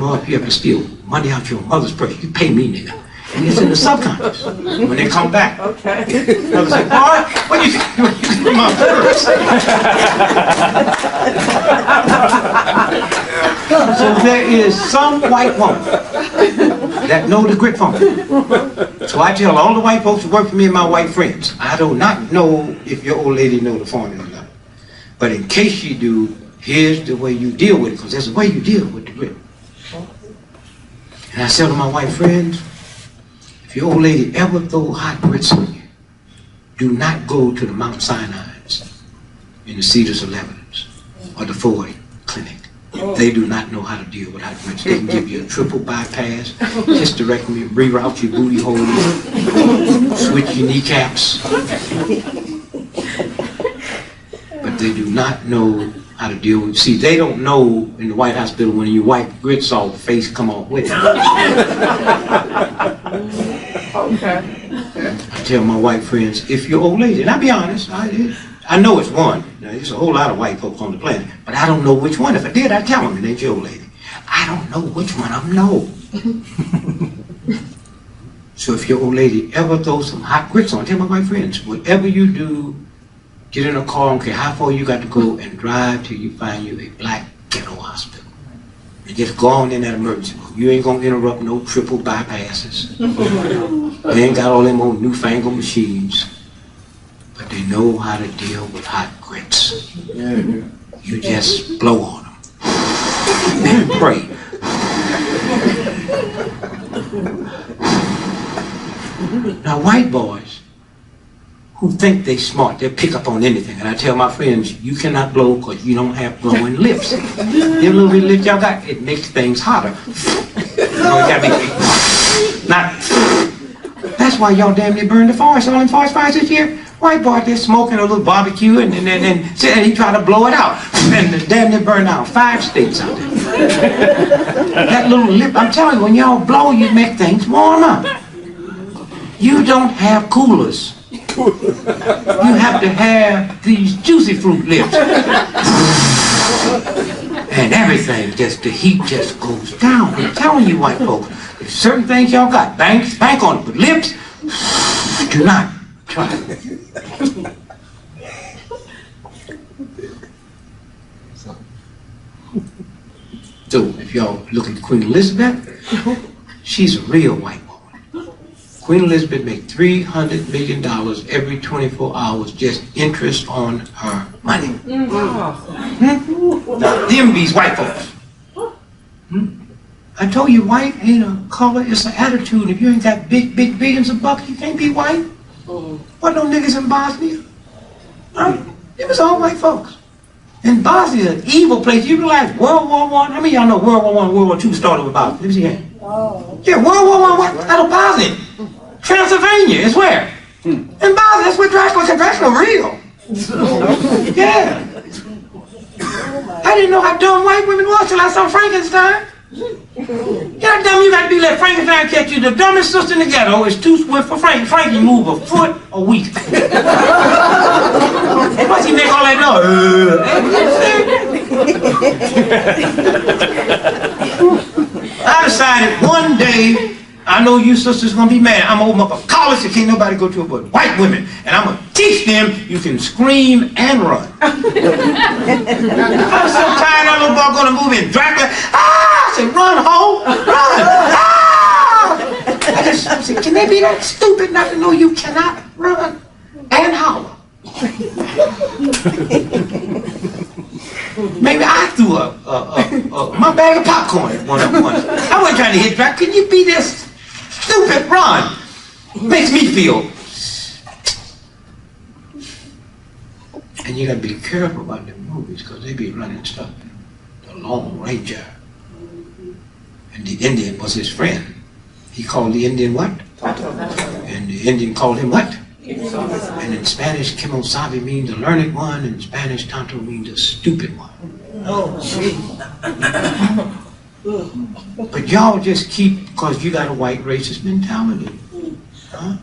tomorrow if you ever steal money out your mother's purse, you pay me, nigga. And it's in the subconscious. When they come back, Okay. I was like, boy, what do you think when you get my purse? So there is some white woman that know the grip phone. So I tell all the white folks who work for me and my white friends, I do not know if your old lady know the formula or not. But in case you do, here's the way you deal with it, because there's a way you deal with the grip. And I tell to my white friends, if your old lady ever throw hot grits on you, do not go to the Mount Sinai's in the Cedars of Lebanon or the Ford Clinic. They do not know how to deal with hot grits. They can give you a triple bypass, hysterectomy, reroute your booty holes, switch your kneecaps. But they do not know how to deal with. See, they don't know in the White Hospital when you wipe grits off, the face come off with it. Okay. I tell my white friends, if your old lady, and I be honest, I know it's one. Now, there's a whole lot of white folks on the planet, but I don't know which one. If I did, I'd tell them it ain't your old lady. I don't know which one of them know. So if your old lady ever throws some hot grits on, I tell my white friends, whatever you do, get in a car, I don't care how far you got to go, and drive till you find you a black ghetto hospital. And just go on in that emergency room. You ain't gonna interrupt no triple bypasses. They ain't got all them old newfangled machines. But they know how to deal with hot grits. You just blow on them. And pray. Now white boys who think they smart, they'll pick up on anything. And I tell my friends, you cannot blow because you don't have glowing lips. Them little bit of lips y'all got, it makes things hotter. You know, it gotta be not. That's why y'all damn near burned the forest, all them forest fires this year. White boy there smoking a little barbecue and he tried to blow it out. And damn near burned out 5 states out there. That little lip, I'm telling you, when y'all blow, you make things warmer. You don't have coolers. You have to have these juicy fruit lips. And everything, just the heat just goes down. I'm telling you white folks, there's certain things y'all got, bank on it, but lips, do not try it. So if y'all look at Queen Elizabeth, she's a real white woman. Queen Elizabeth made $300 million every 24 hours just interest on her money. Now, them these white folks. I told you white ain't a color, it's an attitude. If you ain't got big billions of bucks, you can't be white. What no niggas in Bosnia? It was all white folks. And Bosnia is an evil place. You realize World War I, how many of y'all know World War I and World War II started with Bosnia? Let me see here. Yeah, World War I, what? Out of Bosnia. Transylvania is where? In Bosnia, that's where Dracula real. Yeah. I didn't know how dumb white women was till I saw Frankenstein. You know how dumb you got to be let Frankenstein catch you. The dumbest sister in the ghetto is too swift for Frankie. Frankie move a foot a week. And once he make all that noise. I decided one day, I know you sisters gonna be mad. I'm gonna open up a college that can't nobody go to it but white women. And I'm gonna teach them you can scream and run. I was so tired of little boy gonna move in. Dracula, I said, run, ho, run, I said, can they be that stupid not to know you cannot run and holler? Maybe I threw my bag of popcorn at one of them once. I wasn't trying to hit Dracula. Can you be this stupid? Run. Makes me feel. And you gotta be careful about the movies because they be running stuff. The Lone Ranger. And the Indian was his friend. He called the Indian what? And the Indian called him what? And in Spanish, Kemosabe means the learned one, and in Spanish, Tonto means the stupid one. But y'all just keep, because you got a white racist mentality. Huh?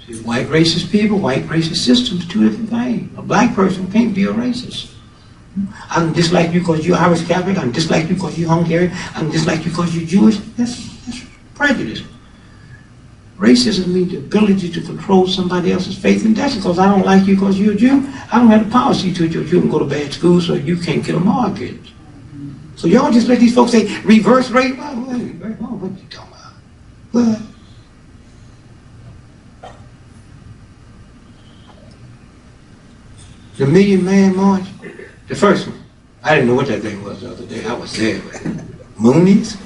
See, white racist people, white racist systems, two different things. A black person can't be a racist. I can dislike you because you're Irish Catholic. I can dislike you because you're Hungarian. I can dislike you because you're Jewish. That's prejudice. Racism means the ability to control somebody else's faith, and that's because I don't like you because you're a Jew. I don't have the policy to your children go to bad school, so you can't get a mortgage. So y'all just let these folks say reverse race. What are you talking about? What? The Million Man March, the first one. I didn't know what that thing was the other day. I was there. Moonies,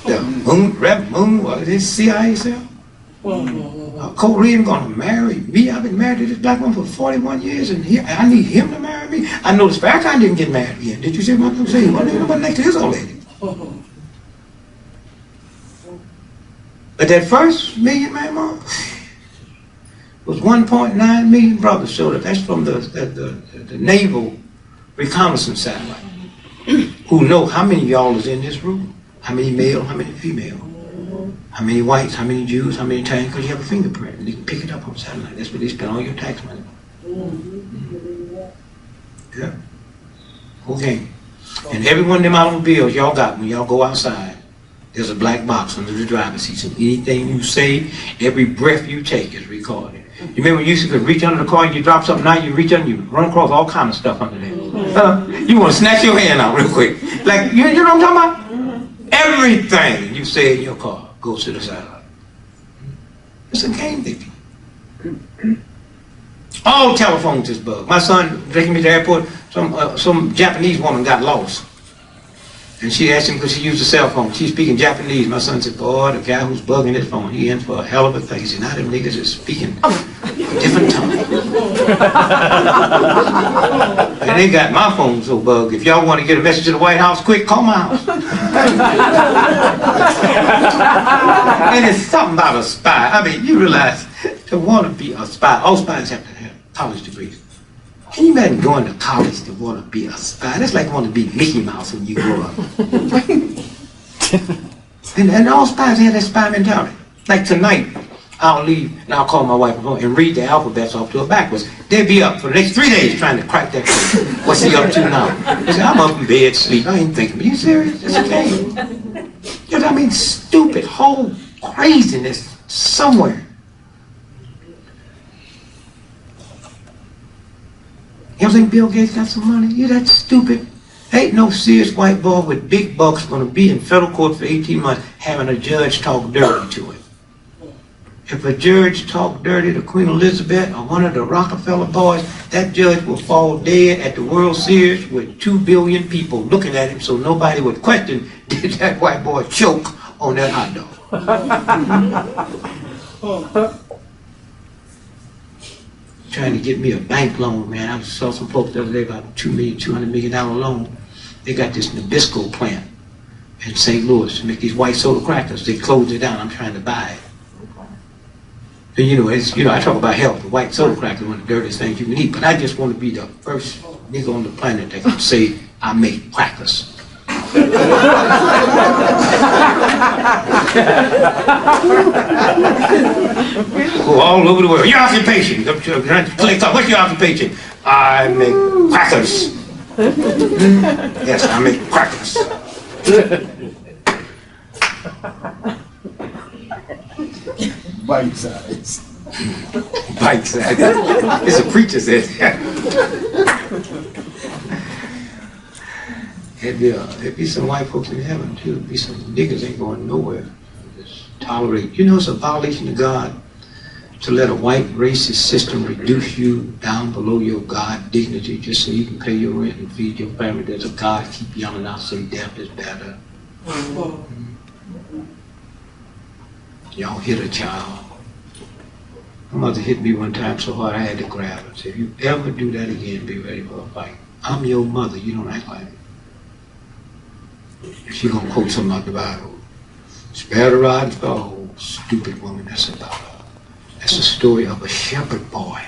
the Moon, Rep Moon, what is this CIA cell? Korean gonna marry me. I've been married to this black woman for 41 years, and I need him to marry me. I know the Farrakhan didn't get married again. Did you see what I'm saying? What next to his old lady? But that first Million Man March was 1.9 million brothers showed up. That's from the naval reconnaissance satellite. Who know how many of y'all is in this room? How many male? How many female? How many whites, how many Jews, how many Italians? Because you have a fingerprint and they can pick it up on satellite. That's where they spend all your tax money. Yeah. Okay. And every one of them automobiles y'all got, when y'all go outside, there's a black box under the driver's seat. So anything you say, every breath you take is recorded. You remember when you used to reach under the car and you drop something out, you reach under, you run across all kind of stuff under there. You want to snatch your hand out real quick. Like, you know what I'm talking about? Everything you say in your car goes to the satellite. It's a game, baby. All telephones is bugged. My son taking me to the airport, some Japanese woman got lost. And she asked him because she used a cell phone. She's speaking Japanese. My son said, boy, the guy who's bugging his phone, he in for a hell of a thing. He said, now them niggas is speaking a different tongue. And they got my phone so bugged. If y'all want to get a message to the White House, quick, call my house. And it's something about a spy. I mean, you realize to want to be a spy, all spies have to have college degrees. Can you imagine going to college to want to be a spy? That's like wanting to be Mickey Mouse when you grow up. and all spies have that spy mentality. Like tonight, I'll leave and I'll call my wife and read the alphabets off to her backwards. They'll be up for the next 3 days trying to crack that code. What's he up to now? They say, I'm up in bed, sleep. I ain't thinking, are you serious? It's a game. You know what I mean? Stupid, whole craziness somewhere. You don't think Bill Gates got some money? You that stupid. Ain't no serious white boy with big bucks going to be in federal court for 18 months having a judge talk dirty to him. If a judge talk dirty to Queen Elizabeth or one of the Rockefeller boys, that judge will fall dead at the World Series with 2 billion people looking at him, so nobody would question, did that white boy choke on that hot dog? Trying to get me a bank loan, man. I saw some folks the other day about $200 million loan. They got this Nabisco plant in St. Louis to make these white soda crackers. They closed it down. I'm trying to buy it. And I talk about health. The white soda cracker is one of the dirtiest things you can eat. But I just want to be the first nigga on the planet that can say I make crackers. Go all over the world. Your occupation. What's your occupation? I make crackers. Yes, I make crackers. Bite size. Bite size. It's a preacher said. There'd be some white folks in heaven too. There'd be some niggas ain't going nowhere. Just tolerate. You know it's a violation of God to let a white racist system reduce you down below your God dignity just so you can pay your rent and feed your family. There's a God keep yelling out, say death is better. Y'all hit a child. My mother hit me one time so hard I had to grab her. Said, if you ever do that again, be ready for a fight. I'm your mother, you don't act like it. She gonna quote something out the Bible. Spare the rod and spare the whole stupid woman. That's about her. That's the story of a shepherd boy.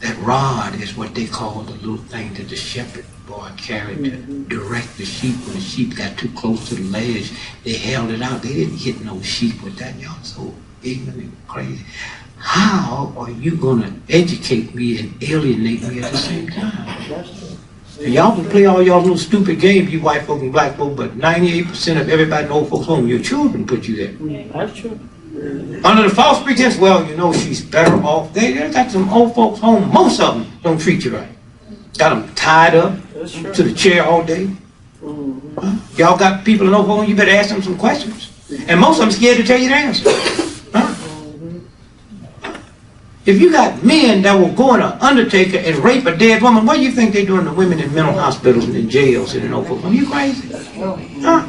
That rod is what they call the little thing that the shepherd boy carried to direct the sheep. When the sheep got too close to the ledge, they held it out. They didn't hit no sheep with that. Y'all so ignorant and crazy. How are you gonna educate me and alienate me at the same time? And y'all can play all y'all little stupid games, you white folk and black folk, but 98% of everybody in old folks' home, your children put you there. That's true. Under the false pretense, well, you know, she's better off. They got some old folks home, most of them don't treat you right. Got them tied up to the chair all day. Huh? Y'all got people in old folks home, you better ask them some questions. And most of them scared to tell you the answer. Huh? If you got men that will go in an undertaker and rape a dead woman, what do you think they're doing to women in mental hospitals and in jails and in old folks home? You crazy? Huh?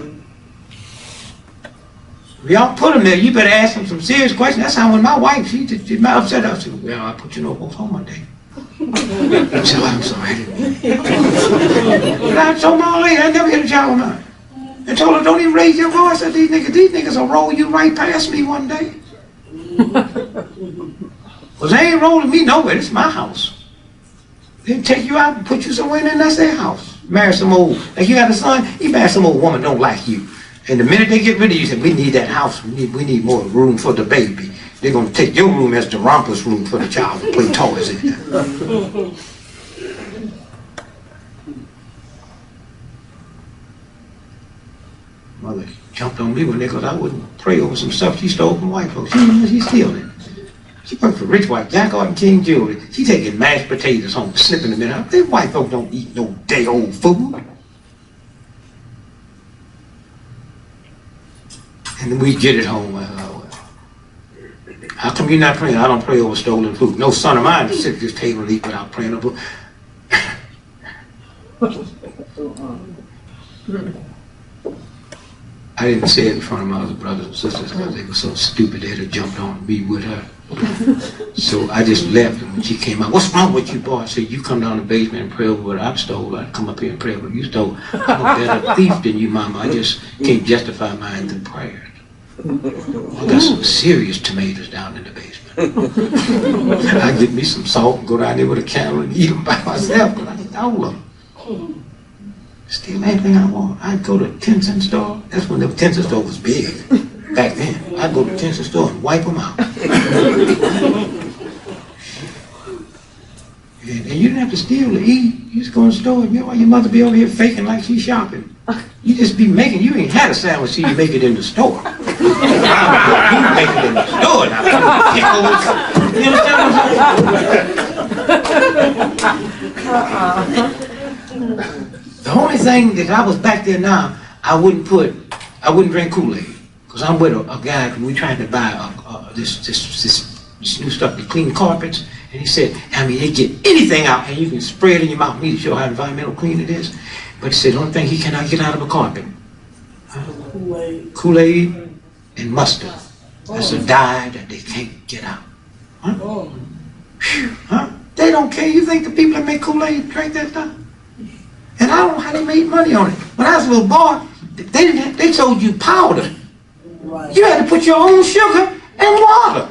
If y'all put them there, you better ask them some serious questions. That's how when my wife, she upset, I said, well, I put you in old folks home one day. I said, I'm sorry. But I told my old lady, I never hit a child with mine. I told her, don't even raise your voice. I said, these niggas will roll you right past me one day. Because they ain't rolling me nowhere. This is my house. They'll take you out and put you somewhere and that's their house. Marry some old, like you got a son, you marry some old woman don't like you. And the minute they get rid of you, say, we need that house. We need more room for the baby. They're going to take your room as the rompers room for the child to play toys in there. Mother jumped on me one day because I wouldn't pray over some stuff she stole from white folks. She stealing it. She worked for rich white, Jack Art and King Jewelry. She taking mashed potatoes home, snipping them in. They white folks don't eat no day old food. And then we get it home. How come you're not praying? I don't pray over stolen food. No son of mine to sit at this table and eat without praying over. I didn't say it in front of my other brothers and sisters because they were so stupid they'd have jumped on me with her. So I just left, and when she came out, what's wrong with you, boy? I said, you come down the basement and pray over what I stole. I'd come up here and pray over what you stole. I'm a better thief than you, Mama. I just can't justify mine through prayer. I got some serious tomatoes down in the basement. I get me some salt and go down there with a candle and eat them by myself, but I stole them. Steal anything I want. I'd go to a 10-cent store. That's when the 10-cent store was big. Back then, I'd go to the 10-cent store and wipe them out. And you didn't have to steal to eat. You just go in the store and your mother be over here faking like she's shopping. You just be making, you ain't had a sandwich till you make it in the store. You make it in the store now. Pickles. You understand what I'm saying? The only thing that I was back there now, I wouldn't drink Kool-Aid. Because I'm with a guy, and we trying to buy this new stuff to clean carpets. And he said, I mean, they get anything out and you can spray it in your mouth. Me to show how environmental clean it is. But he said, the only thing he cannot get out of a carpet. Kool-Aid and mustard. That's a dye that they can't get out. Huh? Huh? They don't care. You think the people that make Kool-Aid drink that stuff? And I don't know how they made money on it. When I was a little boy, they sold you powder. You had to put your own sugar and water.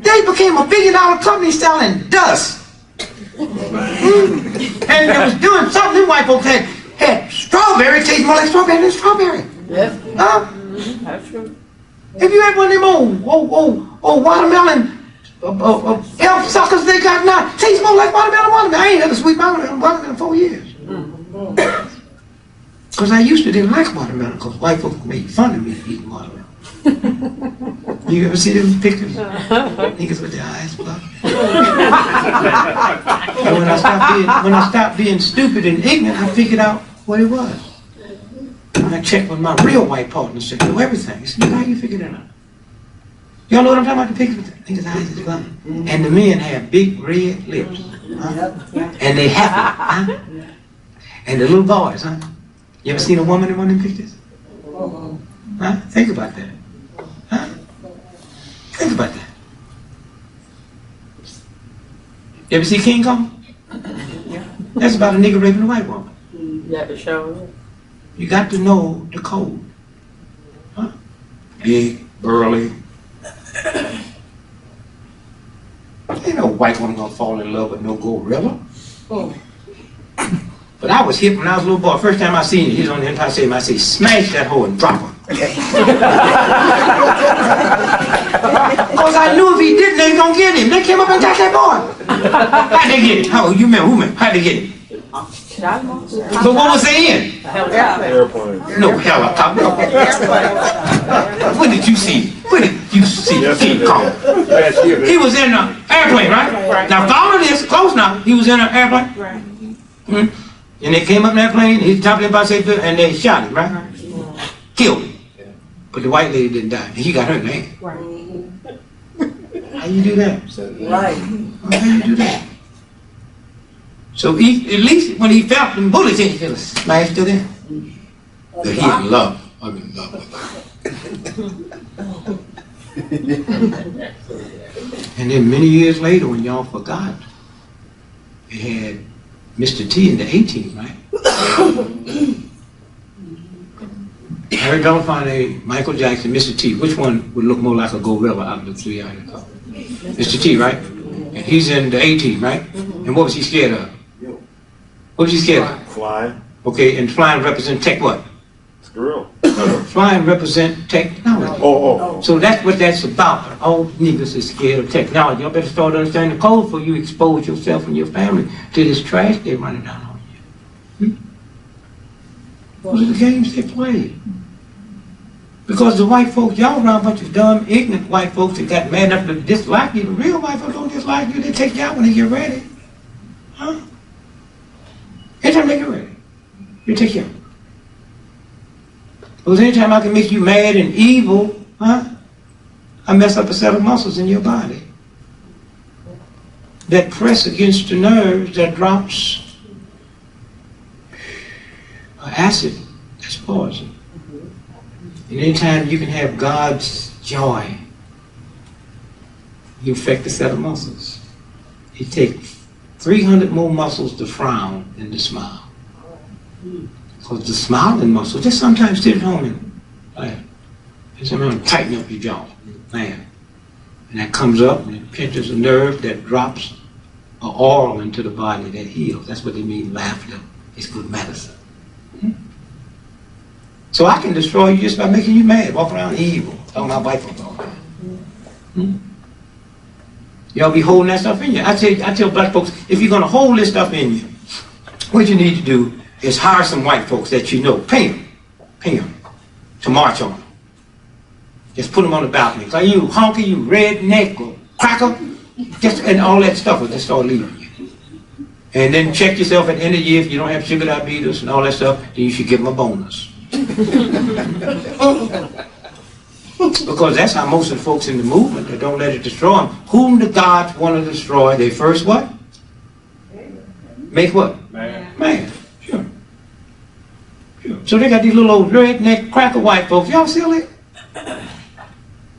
They became a $1 billion company selling dust. And it was doing something. White folks had strawberry, taste more like strawberry than strawberry. Yes. Huh? That's true. If you had one of them old watermelon elf suckers they got now, tastes more like watermelon. I ain't had a sweet watermelon in 4 years. Because I used to didn't like watermelon because white folks made fun of me eating watermelon. You ever see them pictures? Niggas with their eyes blocked. And when I stopped being stupid and ignorant, I figured out what it was. And I checked with my real white partner, said, know everything. He said, how you figure that out? Y'all know what I'm talking about? The pictures? Niggas' eyes is blocked. And the men have big red lips. Huh? And they happy. Huh? And the little boys, huh? You ever seen a woman in one of them pictures? Huh? Think about that. Huh? Think about that. You ever see King Kong? Yeah. That's about a nigga raping a white woman. Yeah, the show. You got to know the code. Huh? Big, burly. Ain't no white woman gonna fall in love with no gorilla. But I was hip when I was a little boy. First time I seen it, he was on the Empire State. I say, smash that hoe and drop her. Because I knew if he didn't, they was gonna get him. They came up and got that boy. How'd they get him? How you remember? Who remember? How'd they get him? Shot him. But what was they in? Airplane. No helicopter. When did you see? When did you see King Kong? Last year. He was in an airplane, right? Now follow this, close now. He was in an airplane. Right. And they came up in that plane, he jumped in by safety, and they shot him, right? Killed him. But the white lady didn't die. He got her name. How you do that? Right. How you do that? So he, at least when he felt the bullets in, he could have smashed it in. But he in love. I'm in love with her. And then many years later, when y'all forgot, they had Mr. T in the 18, right? Harry Belafonte, Michael Jackson, Mr. T. Which one would look more like a gorilla out of the three I call? Mr. T, right? And he's in the 18, right? And what was he scared of? What was he scared of? Flying. Okay, and flying represent tech what? Squirrel. Flying represent technology. Oh. So that's what that's about. All niggas is scared of technology. Y'all better start understanding the code before you expose yourself and your family to this trash they're running down on you. Those are the games they play. Because the white folks, y'all around a bunch of dumb, ignorant white folks that got mad enough to dislike you. The real white folks don't dislike you. They take you out when they get ready. Huh? Anytime they get ready, they take you out. Because anytime I can make you mad and evil, huh? I mess up a set of muscles in your body that press against the nerves that drops acid that's poison. And anytime you can have God's joy, you affect a set of muscles. It takes 300 more muscles to frown than to smile. Because the smiling muscle, just sometimes sit at home and laugh. And sometimes tighten up your jaw, laugh. And that comes up and it pinches a nerve that drops an oil into the body that heals. That's what they mean, laughter is good medicine. So I can destroy you just by making you mad, walk around evil, talking about white folks all day. Y'all be holding that stuff in you. I tell black folks, if you're going to hold this stuff in you, what you need to do is hire some white folks that you know, pay them to march on them. Just put them on the balcony. Like you honky, you redneck or cracker, and all that stuff will just start leaving you. And then check yourself at the end of the year. If you don't have sugar diabetes and all that stuff, then you should give them a bonus. Because that's how most of the folks in the movement, that don't let it destroy them. Whom the gods want to destroy, they first what? Make what? Man. Sure. So they got these little old redneck cracker white folks. Y'all silly?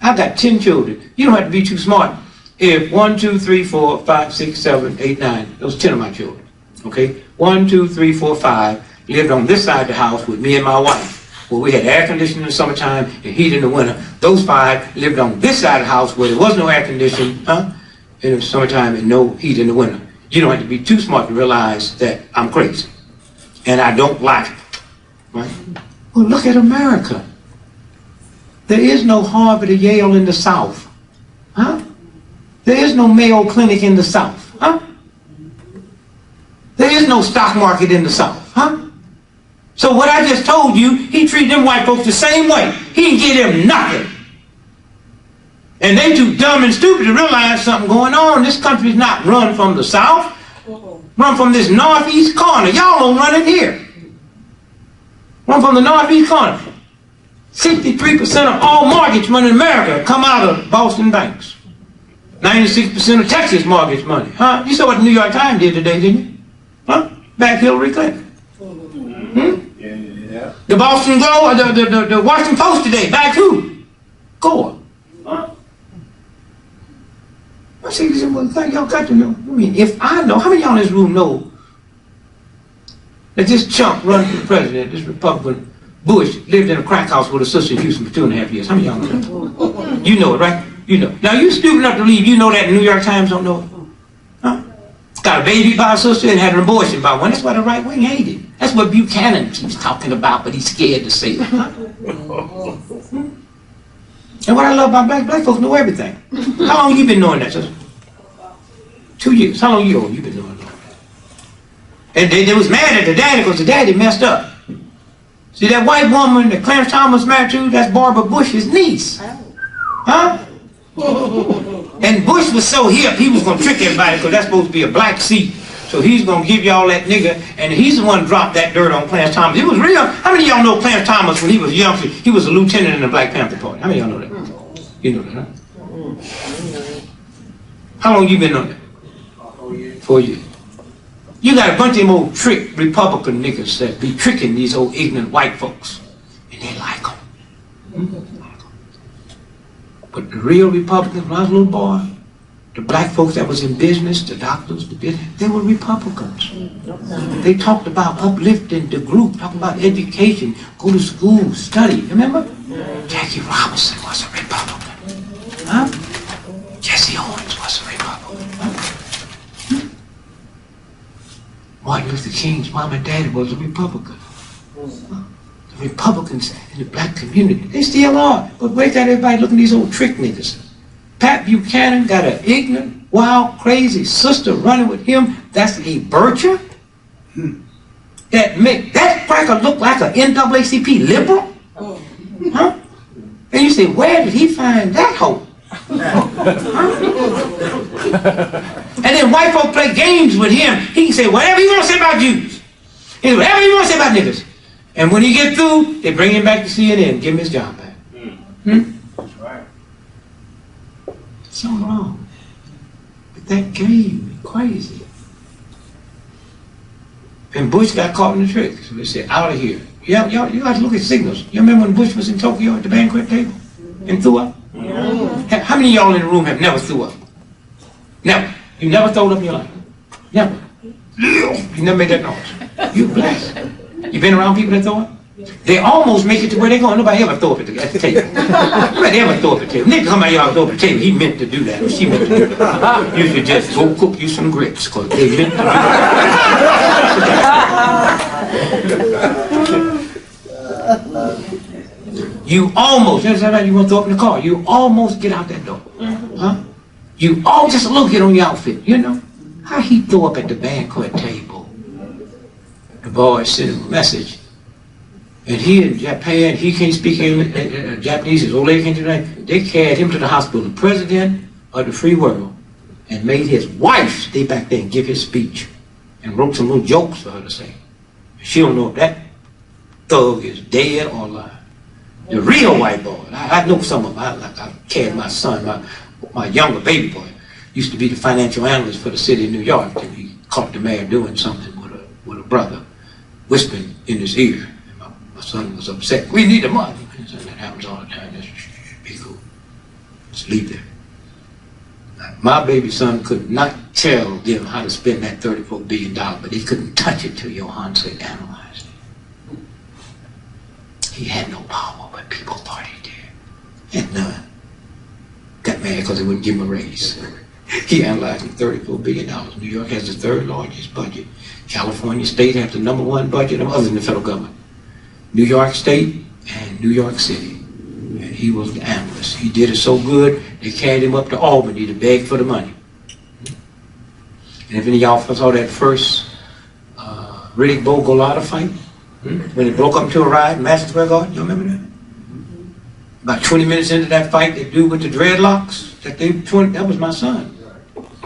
I've got 10 children. You don't have to be too smart. If 1, 2, 3, 4, 5, 6, 7, 8, 9, those 10 of my children. Okay? 1, 2, 3, 4, 5 lived on this side of the house with me and my wife, where we had air conditioning in the summertime and heat in the winter. Those 5 lived on this side of the house where there was no air conditioning in the summertime and no heat in the winter. You don't have to be too smart to realize that I'm crazy. And I don't like it. Right? Well, look at America. There is no Harvard or Yale in the South. Huh? There is no Mayo Clinic in the South. Huh? There is no stock market in the South. Huh? So what I just told you, he treated them white folks the same way. He didn't give them nothing. And they too dumb and stupid to realize something going on. This country's not run from the South. Run from this northeast corner. Y'all don't run it here. Run from the northeast corner. 63% of all mortgage money in America come out of Boston banks. 96% of Texas mortgage money. Huh? You saw what the New York Times did today, didn't you? Huh? Back Hillary Clinton. Yeah. The Boston Globe, the Washington Post today, back who? Gore. Huh? I see this one thing y'all got to know. I mean, if I know, how many of y'all in this room know that this chump running for president, this Republican Bush, lived in a crack house with a sister in Houston for 2.5 years? How many of y'all know that? You know it, right? You know. Now you stupid enough to believe you know that the New York Times don't know it. Huh? Got a baby by a sister and had an abortion by one. That's why the right wing hated it. That's what Buchanan keeps talking about, but he's scared to say it. Huh? And what I love about black folks know everything. How long you been knowing that, sister? 2 years. How long you been knowing that? And they was mad at the daddy because the daddy messed up. See that white woman that Clarence Thomas married to, that's Barbara Bush's niece. Huh? And Bush was so hip, he was going to trick everybody because that's supposed to be a black seat. So he's going to give y'all that nigga, and he's the one who dropped that dirt on Clarence Thomas. It was real. How many of y'all know Clarence Thomas when he was young? He was a lieutenant in the Black Panther Party. How many of y'all know that? You know that, huh? How long you been on that? 4 years. You got a bunch of them old trick Republican niggas that be tricking these old ignorant white folks. And they like them. But the real Republicans, when I was a little boy, the black folks that was in business, the doctors, they were Republicans. They talked about uplifting the group, talking about education, go to school, study. Remember? Jackie Robinson was a Republican. Huh? Jesse Owens was a Republican. Huh? Martin Luther King's mom and daddy was a Republican. The Republicans in the black community, they still are. But where's that everybody looking at these old trick niggas? Pat Buchanan got an ignorant, wild, crazy sister running with him. That's a Bircher? That cracker look like an NAACP liberal? Huh? And you say, where did he find that hoe? And then white folk play games with him. He can say whatever he want to say about Jews. He can say whatever he want to say about niggas. And when he get through, they bring him back to CNN and give him his job back. That's right. Something wrong. But that game is crazy. And Bush got caught in the trick. So they said, out of here. Y'all got to look at signals. You remember when Bush was in Tokyo at the banquet table and threw up? How many of y'all in the room have never threw up? Never. You never thrown up in your life? Never. You never made that noise. You blessed. You been around people that throw up? They almost make it to where they're going. Nobody ever throw up at the table. Nobody ever throw up at the table. Nigga come out y'all throw up at the table. He meant to do that. Or she meant to do that. You should just go cook you some grits because they meant to do that. You almost, you want to throw up in the car. You almost get out that door. Huh? You all just look at on your outfit. You know? How he throw up at the banquet table. The boy sent him a message. And he in Japan, he can't speak Japanese, his old lady can't do that. They carried him to the hospital, the president of the free world, and made his wife stay back there and give his speech and wrote some little jokes for her to say. She don't know if that thug is dead or alive. The real white boy, I know some of them. I carried my son, my younger baby boy, used to be the financial analyst for the city of New York, and he caught the mayor doing something with a brother, whispering in his ear. My son was upset. We need the money. That happens all the time. Just be cool. Just leave there. My baby son could not tell them how to spend that $34 billion, but he couldn't touch it till Johan said analyze it. He had no power, but people thought he did. Had none. Got mad because they wouldn't give him a raise. He analyzed $34 billion. New York has the third largest budget. California State has the #1 budget other than the federal government. New York State and New York City. And he was the analyst. He did it so good, they carried him up to Albany to beg for the money. And if any of y'all saw that first Riddick Bowe Golota fight, when it broke up into a riot in Madison Square Garden, you remember that? About 20 minutes into that fight, the dude with the dreadlocks, that was my son.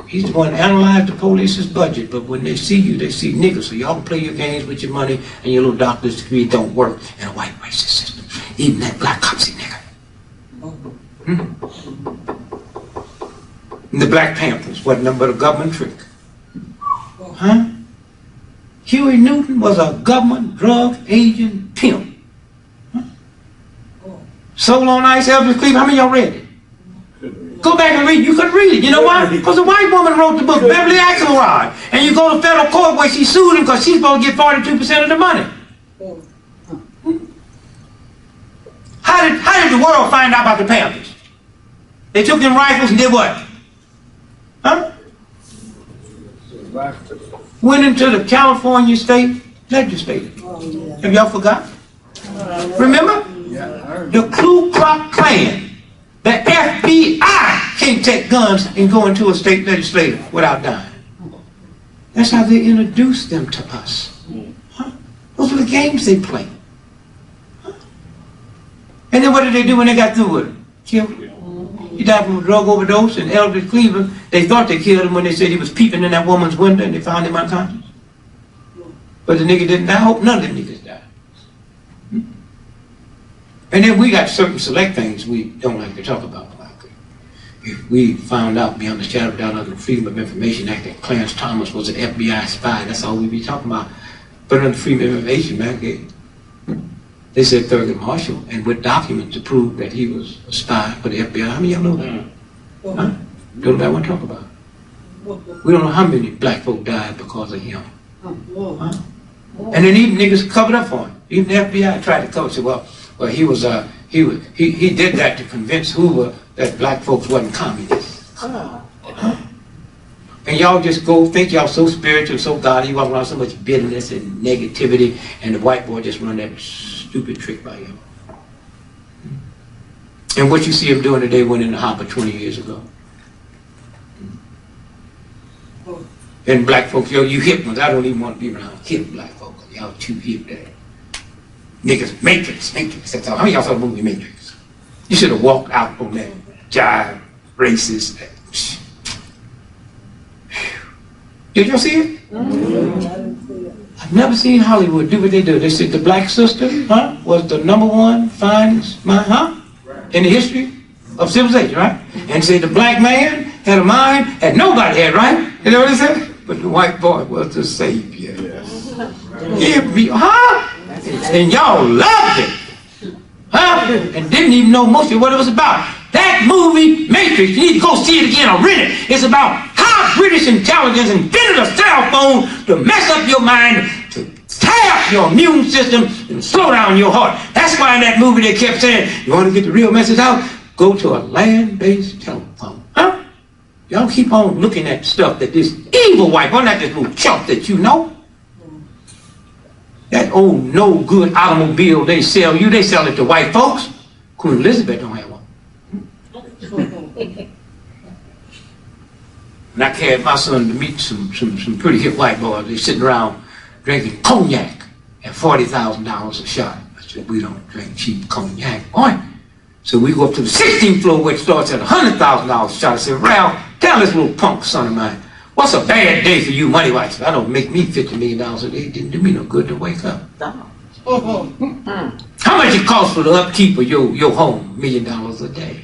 He's the one that analyzed the police's budget, but when they see you, they see niggas. So y'all can play your games with your money and your little doctor's degree. It don't work in a white racist system. Even that black copsy nigga. And the Black Panthers wasn't nothing but a government trick. Huh? Huey Newton was a government drug agent pimp. Huh? Soul on Ice, Elvis Cleveland. How many of y'all read it? Go back and read it. You couldn't read it. You know why? Because a white woman wrote the book, Beverly Axelrod. And you go to federal court where she sued him because she's supposed to get 42% of the money. How did the world find out about the Panthers? They took them rifles and did what? Huh? Went into the California State Legislature. Have y'all forgot? Remember? The Ku Klux Klan. The FBI can't take guns and go into a state legislature without dying. That's how they introduced them to us. Huh? Those were the games they played. Huh? And then what did they do when they got through with him? Killed him. He died from a drug overdose in Elvis, Cleveland. They thought they killed him when they said he was peeping in that woman's window and they found him unconscious. But the nigga didn't die. I hope none of them niggas died. And then we got certain select things we don't like to talk about. Like if we found out beyond the shadow of doubt under the Freedom of Information Act that Clarence Thomas was an FBI spy, that's all we'd be talking about. But under the Freedom of Information Act, they said Thurgood Marshall, and with documents to prove that he was a spy for the FBI. How many of y'all know that? Huh? Don't nobody want to talk about it. We don't know how many black folk died because of him. Huh? And then even niggas covered up for him. Even the FBI tried to cover. Said, well, he did that to convince Hoover that black folks wasn't communists. Huh? And y'all just go think y'all so spiritual, so godly, you walk around so much bitterness and negativity, and the white boy just run that stupid trick by you. And what you see him doing today went in the hopper 20 years ago. And black folks, yo, you hip ones. I don't even want to be around hip black folks. Y'all too hip there. Niggas, Matrix. That's all. How many of y'all saw the movie Matrix? You should have walked out on that jive, racist. Did y'all see it? I've never seen Hollywood do what they do. They said the black sister, was the #1 finest mind, in the history of civilization, right? And say the black man had a mind that nobody had, right? You know what they said? But the white boy was the savior. Yes. And y'all loved it. And didn't even know mostly what it was about. That movie, Matrix, you need to go see it again or rent it. It's about how British intelligence invented a cell phone to mess up your mind, to tie up your immune system, and slow down your heart. That's why in that movie they kept saying, you want to get the real message out? Go to a land-based telephone. Y'all keep on looking at stuff that this evil white boy, not this little chump that you know. That old no good automobile they sell you, they sell it to white folks. Queen Elizabeth don't have one. And I carried my son to meet some pretty hip white boys. They sitting around drinking cognac at $40,000 a shot. I said, we don't drink cheap cognac, boy. So we go up to the 16th floor where it starts at $100,000 a shot. I said, Ralph, tell this little punk son of mine, what's a bad day for you money-wise? I don't make me $50 million a day. It didn't do me no good to wake up. How much it costs for the upkeep of your home? $1 million a day.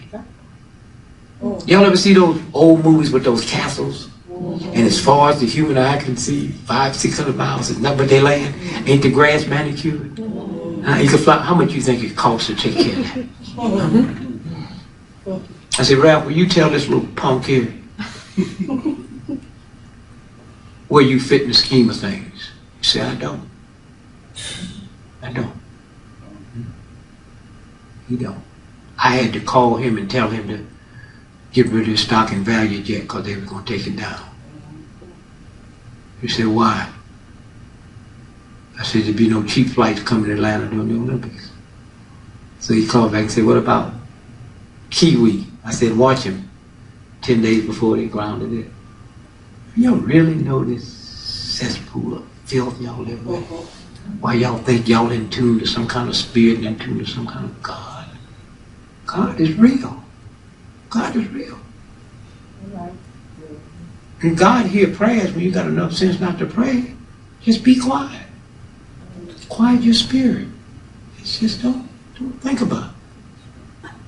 Y'all ever see those old movies with those castles? And as far as the human eye can see, 500-600 miles is nothing but their land. Ain't the grass manicured? You can fly. How much you think it costs to take care of that? I said, Ralph, will you tell this little punk here where you fit in the scheme of things? He said, I don't. He don't. I had to call him and tell him to get rid of his stock and value jet because they were going to take it down. He said, why? I said, there'd be no cheap flights coming to Atlanta during the Olympics. So he called back and said, what about Kiwi? I said, watch him 10 days before they grounded it. Y'all really know this cesspool of filth y'all live with? Why y'all think y'all in tune to some kind of spirit and in tune to some kind of God? God is real. God is real. And God hear prayers when you got enough sense not to pray. Just be quiet. Quiet your spirit. It's just don't think about it.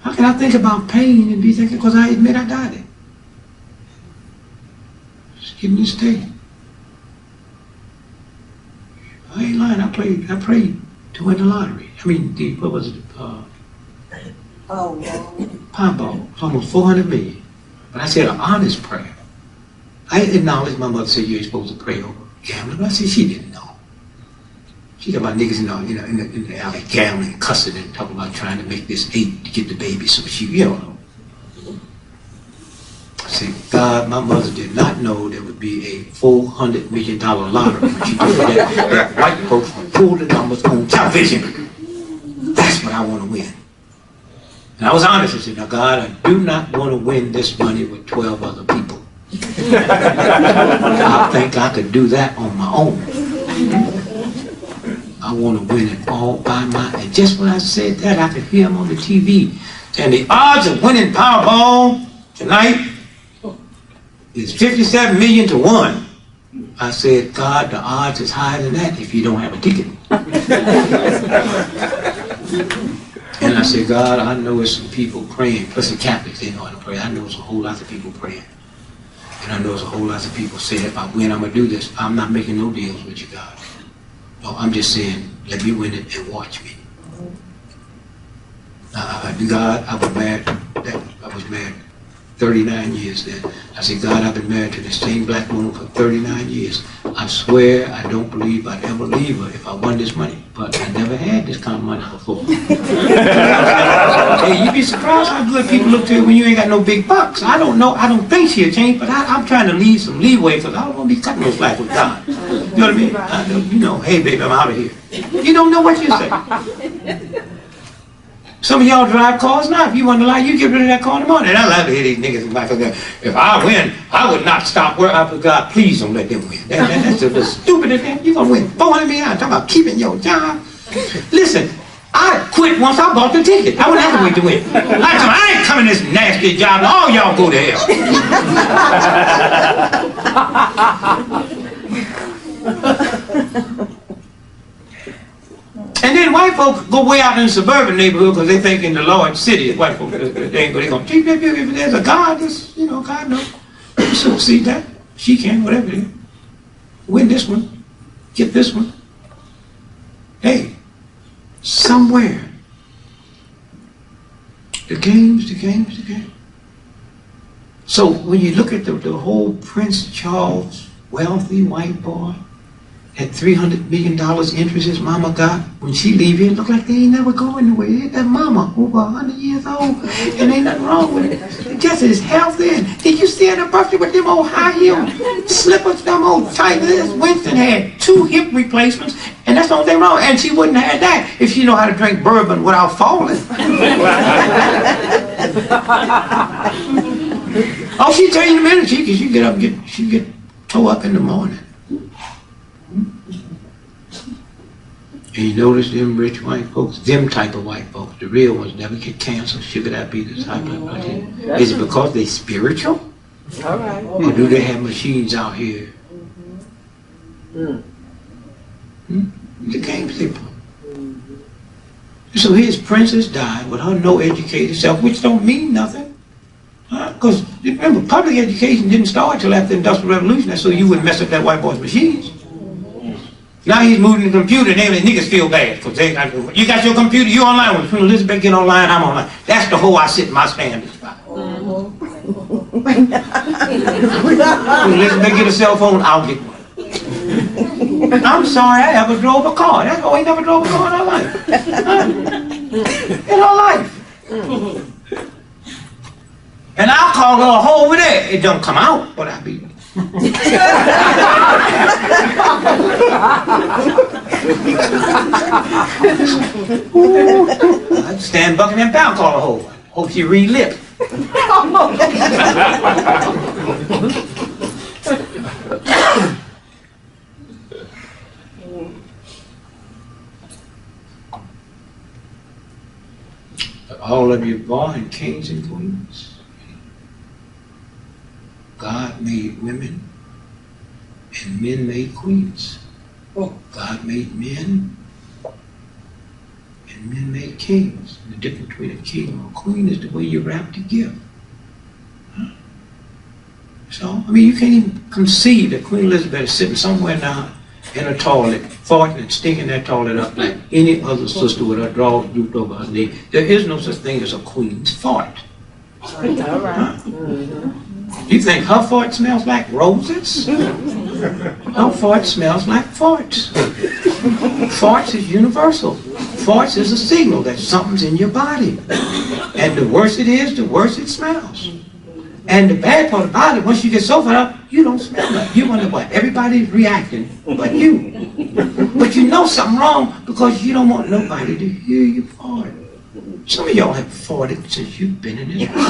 How can I think about pain and be thinking because I admit I got it? Just give me a state. I ain't lying. I prayed to win the lottery. I mean, what was it? Powerball. It was almost 400 million. But I said an honest prayer. I acknowledged my mother said you ain't supposed to pray over gambling. But I said she didn't know. She got my niggas in the alley gambling, cussing, and talking about trying to make this 8 to get the baby. So she, I said, God, my mother did not know there would be a $400 million lottery when she told me that white folks pulled the numbers on television. That's what I want to win. And I was honest. I said, now God, I do not want to win this money with 12 other people. I think I could do that on my own. I want to win it all by myself. And just when I said that, I could hear him on the TV. And the odds of winning Powerball tonight is 57 million to 1. I said, God, the odds is higher than that if you don't have a ticket. And I said, God, I know there's some people praying, plus the Catholics, they know how to pray. I know there's a whole lot of people praying. And I know there's a whole lot of people saying, if I win, I'm going to do this. I'm not making no deals with you, God. No, I'm just saying, let me win it and watch me. God, I was married 39 years then. I said, God, I've been married to the same black woman for 39 years. I swear I don't believe I'd ever leave her if I won this money. But I never had this kind of money before. Hey, you'd be surprised how good people look to you when you ain't got no big bucks. I don't know. I don't think she'll change, but I'm trying to leave some leeway because I don't want to be cutting no slack with God. You know what I mean? You know, hey, baby, I'm out of here. You don't know what you say. Some of y'all drive cars now. If you want to lie, you get rid of that car in the morning. And I love to hear these niggas in my face. If I win, I would not stop where I put God. Please don't let them win. That's the stupidest thing. You're going to win $400 million. I'm talking about keeping your job. Listen, I quit once I bought the ticket. I wouldn't have to wait to win. I ain't coming this nasty job. All y'all go to hell. And then white folks go way out in the suburban neighborhood because they think in the large city, white folks, they ain't going to, if there's a God, you know, God knows. So see that, she can, whatever it is. Win this one, get this one. Hey, somewhere, the game's the game. So when you look at the whole Prince Charles, wealthy white boy, that $300 million interest his mama got, when she leave here, it look like they ain't never going nowhere. That mama, over 100 years old, and ain't nothing wrong with it. Just his health in. Did you see her at the birthday with them old high-heel slippers, them old tight legs? Winston had 2 hip replacements, and that's the only thing wrong. And she wouldn't have had that if she know how to drink bourbon without falling. Oh, she tell you in a minute, she get up, she get toe up in the morning. And you notice them rich white folks, them type of white folks, the real ones never get cancer, sugar diabetes, high blood pressure. Is it because they spiritual? All right. Or do they have machines out here? The game's simple. So his princess died with her no educated self, which don't mean nothing. Because remember, public education didn't start till after the Industrial Revolution. That's so you wouldn't mess up that white boy's machines. Now he's moving the computer, and the niggas feel bad. Because you got your computer, you online. When Queen Elizabeth get online, I'm online. That's the hole I sit in my standing spot. When Elizabeth get a cell phone, I'll get one. I'm sorry I ever drove a car. That's why I never drove a car in her life. In her life. And I'll call her a hole over there. It don't come out, but I'll be... I'd stand Buckingham Palace, call her a hole. Hope she re-lip. All of you born kings and queens. God made women and men made queens. God made men and men made kings. The difference between a king and a queen is the way you wrap the gift. So, I mean, you can't even conceive that Queen Elizabeth is sitting somewhere now in a toilet, farting and stinking that toilet up like any other sister with her drawers drooped over her knee. There is no such thing as a queen's fart. All right. You think her fart smells like roses? Her fart smells like farts. Farts is universal. Farts is a signal that something's in your body. And the worse it is, the worse it smells. And the bad part about it, once you get so fed up, you don't smell like. You wonder what? Everybody's reacting but you. But you know something wrong because you don't want nobody to hear you fart. Some of y'all have fought it since you've been in this room.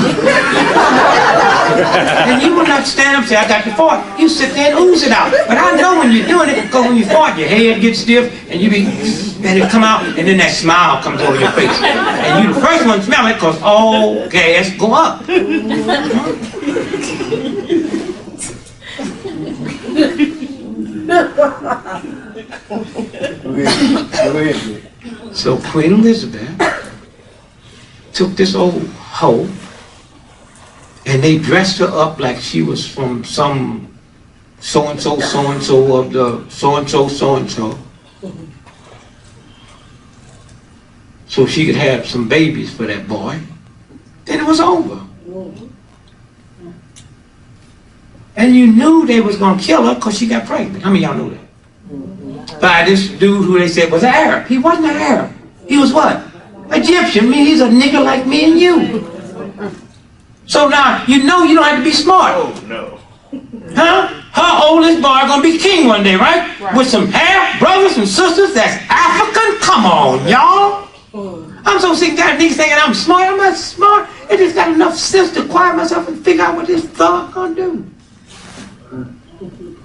And you will not stand up and say, I got the fart. You sit there and ooze it out. But I know when you're doing it, because when you fart, your head gets stiff, and you be, and it come out, and then that smile comes over your face. And you the first one to smell it, because all gas go up. So Queen Elizabeth took this old hoe, and they dressed her up like she was from some so-and-so, so-and-so of the so-and-so, so-and-so, so she could have some babies for that boy. Then it was over. And you knew they was going to kill her because she got pregnant. How many of y'all know that? By this dude who they said was an Arab. He wasn't an Arab. He was what? Egyptian. I mean, he's a nigga like me and you. So now, you know you don't have to be smart. Oh, no. Huh? Her oldest boy gonna be king one day, right? With some half brothers and sisters that's African. Come on, y'all. I'm so sick of that niggas thinking I'm smart. I'm not smart. I just got enough sense to quiet myself and figure out what this thug gonna do.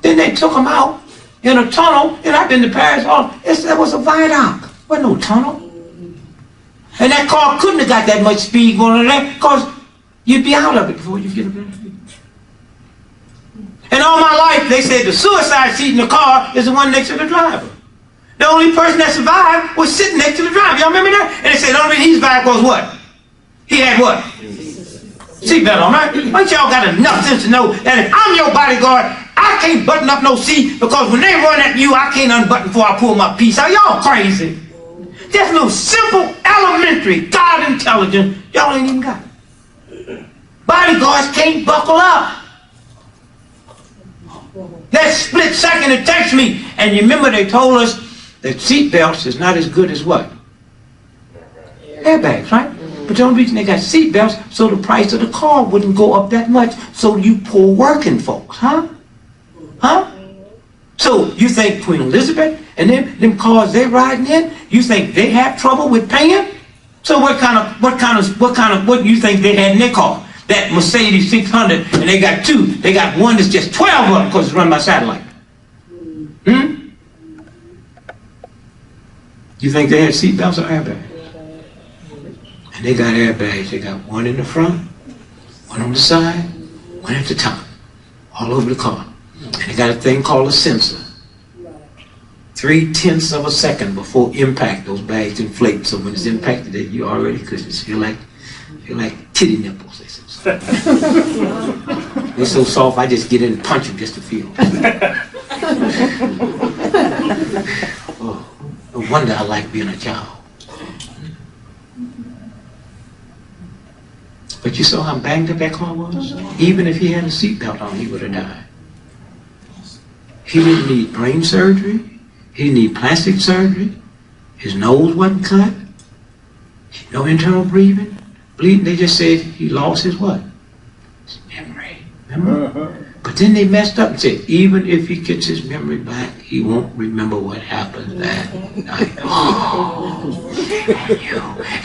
Then they took him out in a tunnel, and I've been to Paris. There was a viaduct. Wasn't no tunnel. And that car couldn't have got that much speed going on there, because you'd be out of it before you get up there. And all my life, they said the suicide seat in the car is the one next to the driver. The only person that survived was sitting next to the driver. Y'all remember that? And they said the only reason he survived was what? He had what? Seatbelt on, right? Ain't y'all got enough sense to know that if I'm your bodyguard, I can't button up no seat, because when they run at you, I can't unbutton before I pull my piece out. Y'all crazy. Just little simple, elementary, God intelligence, y'all ain't even got it. Bodyguards can't buckle up. That split second it takes me. And you remember they told us that seat belts is not as good as what? Airbags, right? But the only reason they got seat belts, so the price of the car wouldn't go up that much, so you poor working folks, huh? Huh? So you think Queen Elizabeth and them cars they're riding in, you think they have trouble with paying? So what do you think they had in their car? That Mercedes 600, and they got two. They got one that's just 12 of them because it's run by satellite. You think they had seatbelts or airbags? And they got airbags. They got one in the front, one on the side, one at the top, all over the car. And they got a thing called a sensor. 0.3 of a second before impact, those bags inflate. So when it's impacted, you already could feel like titty nipples. They say. They're so soft, I just get in and punch them just to feel. Oh, no wonder I like being a child. But you saw how banged up that car was? Even if he had a seatbelt on, he would have died. He didn't need brain surgery. He didn't need plastic surgery. His nose wasn't cut. No internal bleeding. They just said he lost his what? His memory. Remember? But then they messed up and said, even if he gets his memory back, he won't remember what happened that night. Oh,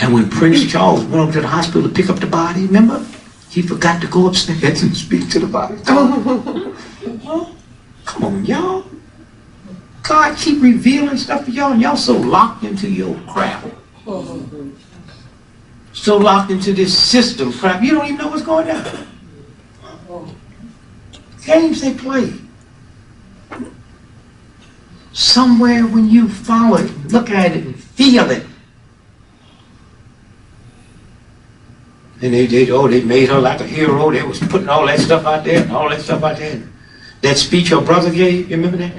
and when Prince Charles went over to the hospital to pick up the body, remember? He forgot to go upstairs and speak to the body. Come on, y'all. God keep revealing stuff to y'all, and y'all so locked into your crap. So locked into this system crap, you don't even know what's going on. Games they play. Somewhere when you follow it, look at it, and feel it. And they made her like a hero. They was putting all that stuff out there and all that stuff out there. That speech her brother gave, you remember that?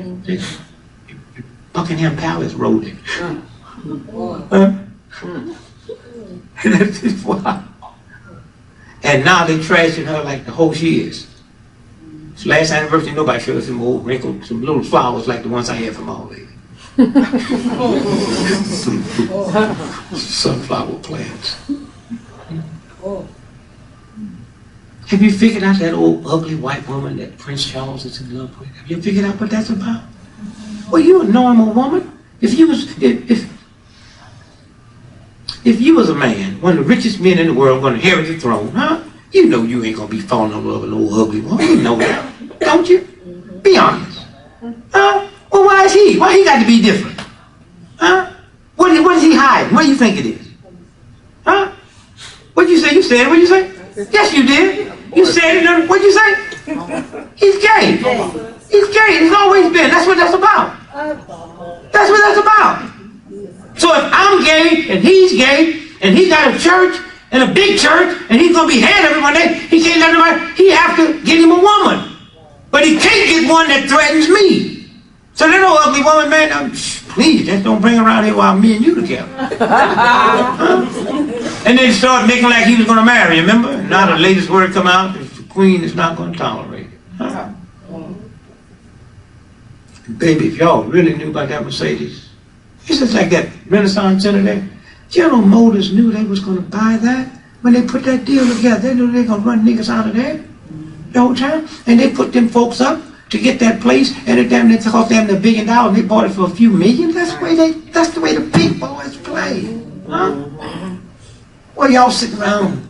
Buckingham Palace wrote it. And now they trashing her like the whole she is. It's last anniversary, nobody showed us some old wrinkled, some little flowers like the ones I had from my old lady. Sunflower plants. Have you figured out that old ugly white woman that Prince Charles is in love with? Have you figured out what that's about? Well, you're a normal woman. If If you was a man, one of the richest men in the world, going to inherit the throne, huh? You know you ain't going to be falling in love with an old ugly woman. You know that, don't you? Be honest. Huh? Well, why is he? Why he got to be different? Huh? What is he hiding? What do you think it is? Huh? What'd you say? You said it. What'd you say? Yes, you did. You said it. What'd you say? He's gay. He's gay. He's always been. That's what that's about. That's what that's about. So if I'm gay and he got a church and a big church and he's going to be head every one day, he can't let nobody, he have to get him a woman. But he can't get one that threatens me. So that old ugly woman, man, please, just don't bring her around here while me and you together. And then started making like he was going to marry, remember? Now the latest word come out, the queen is not going to tolerate it. Huh? Baby, if y'all really knew about that Mercedes, it's just like that Renaissance Center there. General Motors knew they was going to buy that. When they put that deal together, they knew they were going to run niggas out of there the whole time. And they put them folks up to get that place, and it cost them $1 billion, and they bought it for a few million. That's the way the big boys play. Huh? Well, y'all sitting around.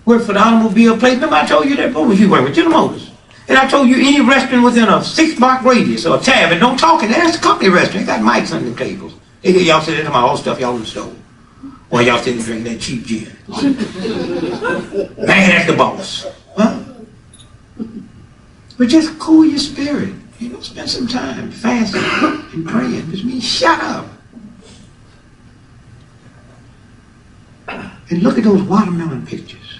Work for the automobile place. Remember I told you that? What was you working with? General Motors. And I told you any restaurant within a 6-block radius or a tavern, don't talk in there. It's a company restaurant. They got mics on the tables. They hear y'all sitting there talking about all the stuff y'all in the stove. Or y'all sitting drinking that cheap gin. Man, that's the boss. Huh? But just cool your spirit. You know, spend some time fasting and praying. Which means shut up. And look at those watermelon pictures.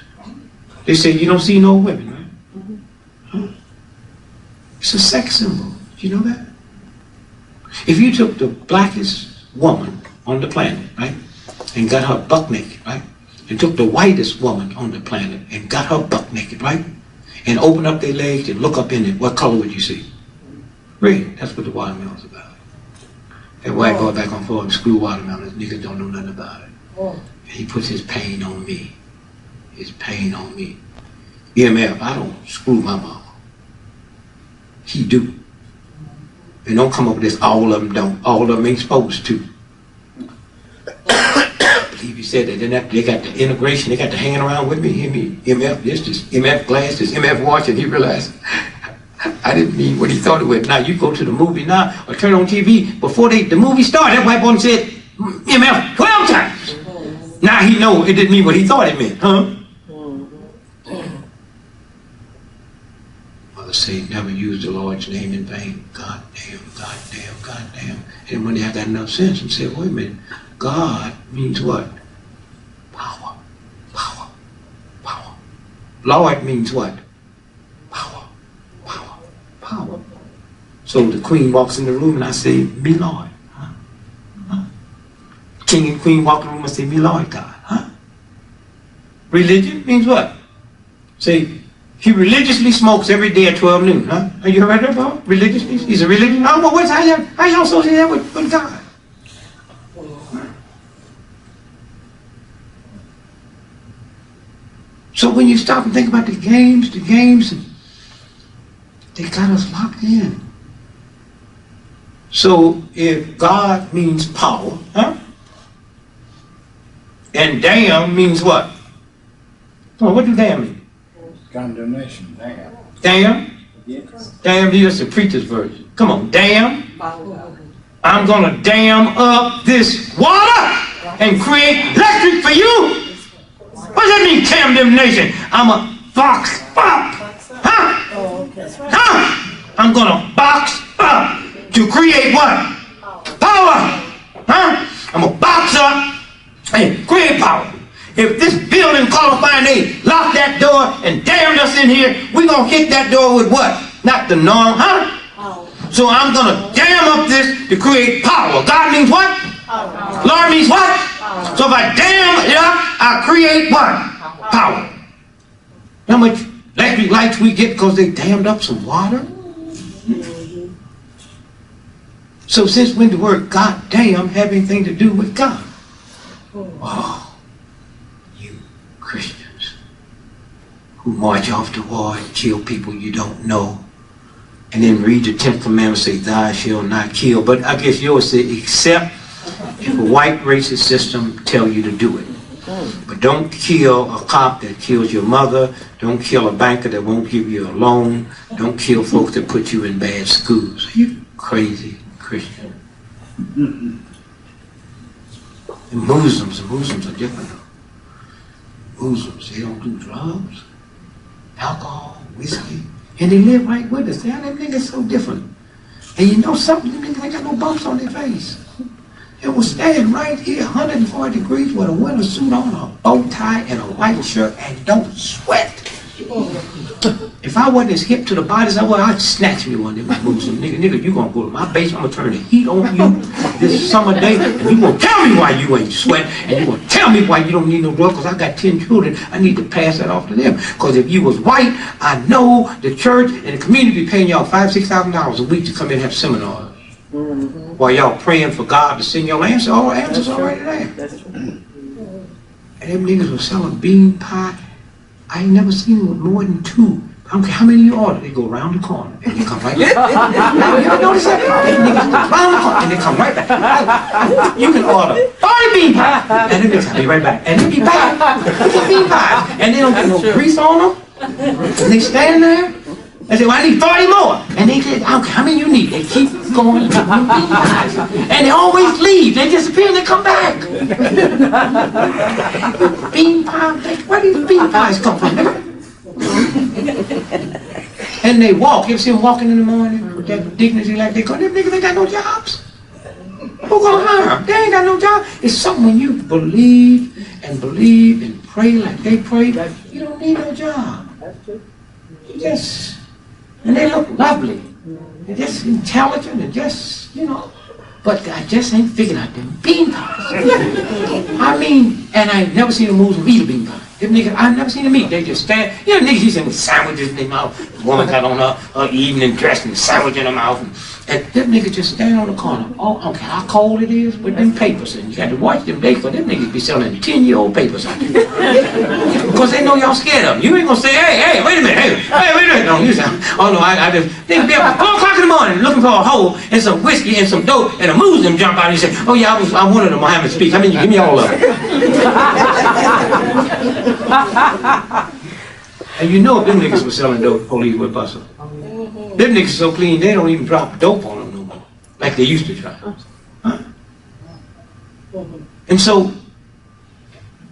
They say you don't see no women, right? Huh? It's a sex symbol. Do you know that? If you took the blackest woman on the planet, right, and got her buck naked, right, and took the whitest woman on the planet and got her buck naked, right, and opened up their legs and look up in it, what color would you see? Red. That's what the watermelon's about. That white boy back on floor and screw watermelons, niggas don't know nothing about it. And he puts his pain on me. His pain on me. EMF, I don't screw my mama. He do. And don't come up with this, all of them don't. All of them ain't supposed to. I believe he said that. Then they got the integration, they got the hanging around with me, hear me, MF this MF glass, this MF watch, and he realized I didn't mean what he thought it would. Now you go to the movie now, or turn on TV, before the movie started, that white boy said MF 12 times. Now he know it didn't mean what he thought it meant, huh? Say never use the Lord's name in vain. God damn, God damn, God damn. And when they have that enough sense and say, wait a minute, God means what? Power, power, power. Lord means what? Power, power, power. So the queen walks in the room and I say, me Lord. Huh? Huh? King and queen walk in the room and say, me Lord God. Huh? Religion means what? Say, he religiously smokes every day at 12 noon, huh? Are you heard that about? Religiously? He's a religion? Oh, well, how y'all associate that with God? So when you stop and think about the games, they got us locked in. So if God means power, huh? And damn means what? Well, what do damn mean? Condemnation, damn. Damn? Yes. Damn, here's the preacher's version. Come on, damn. I'm gonna dam up this water and create electric for you. What does that mean, condemnation? I'm a box up. Huh? Huh? I'm gonna box up to create what? Power. Huh? I'm gonna box up and create power. If this building qualifying, they locked that door and damned us in here, we're going to hit that door with what? Not the norm, huh? So I'm going to dam up this to create power. God means what? Lord means what? So if I dam it up, I create what? Power. How much electric lights we get because they dammed up some water? So since when the word God damn have anything to do with God? Oh. Christians who march off to war and kill people you don't know, and then read the 10th commandment, say thou shalt not kill. But I guess yours say except if a white racist system tell you to do it. But don't kill a cop that kills your mother. Don't kill a banker that won't give you a loan. Don't kill folks that put you in bad schools. Are you crazy Christian? And Muslims are different. Muslims, they don't do drugs, alcohol, whiskey, and they live right with us. Them niggas so different. And you know something, them niggas ain't got no bumps on their face. It was standing right here, 140 degrees with a winter suit on, a bow tie, and a white shirt, and don't sweat. If I wasn't as hip to the bodies I was, I'd snatch me one of them Muslim nigga, you gonna go to my base, I'm gonna turn the heat on you this summer day, and you gonna tell me why you ain't sweat, and you gonna tell me why you don't need no drug, because I got 10 children, I need to pass that off to them. Because if you was white, I know the church and the community paying y'all $5,000, $6,000 a week to come in and have seminars. While y'all praying for God to send your answer, all the answers already there. That's true. And them niggas were selling bean pie. I ain't never seen them with more than 2. I don't care how many you order, they go around the corner and they come right back. You ever notice that? They niggas go around the corner and they come right back. You can order 40 bean pies and then they be right back. And they be back with the bean pies. And they don't get no grease on them. And they stand there. They say, well, I need 40 more. And they say, I don't care how many you need. They keep going and getting bean pies. And they always leave. They disappear and they come back. Bean pie, where do these bean pies come from, nigga? And they walk. You ever see them walking in the morning with that dignity like they go? Them niggas ain't got no jobs. Who gonna hire them? They ain't got no job. It's something when you believe and pray like they pray, you don't need no job. You just, and they look lovely. They're just intelligent and just, you know. But I just ain't figured out them bean pies. I mean, and I ain't never seen a Muslim eat a bean pie. Them niggas, I've never seen them eat. They just stand, you know, niggas using with sandwiches in their mouth. The woman got on her evening dress and sandwich in her mouth. And them niggas just stand on the corner. Oh, I don't care how cold it is with them papers. And you got to watch them days for them niggas be selling 10-year-old papers out there. Because they know y'all scared of them. You ain't gonna say, hey, wait a minute, hey, wait a minute. No, you say, oh no, I just, they be up 4 o'clock in the morning looking for a hole and some whiskey and some dope, and a Muslim jump out and say, oh yeah, I wanted a Muhammad speech. I mean, you give me all of it. And you know if them niggas were selling dope, police would bust them. Them niggas so clean, they don't even drop dope on them no more, like they used to try. Huh? And so,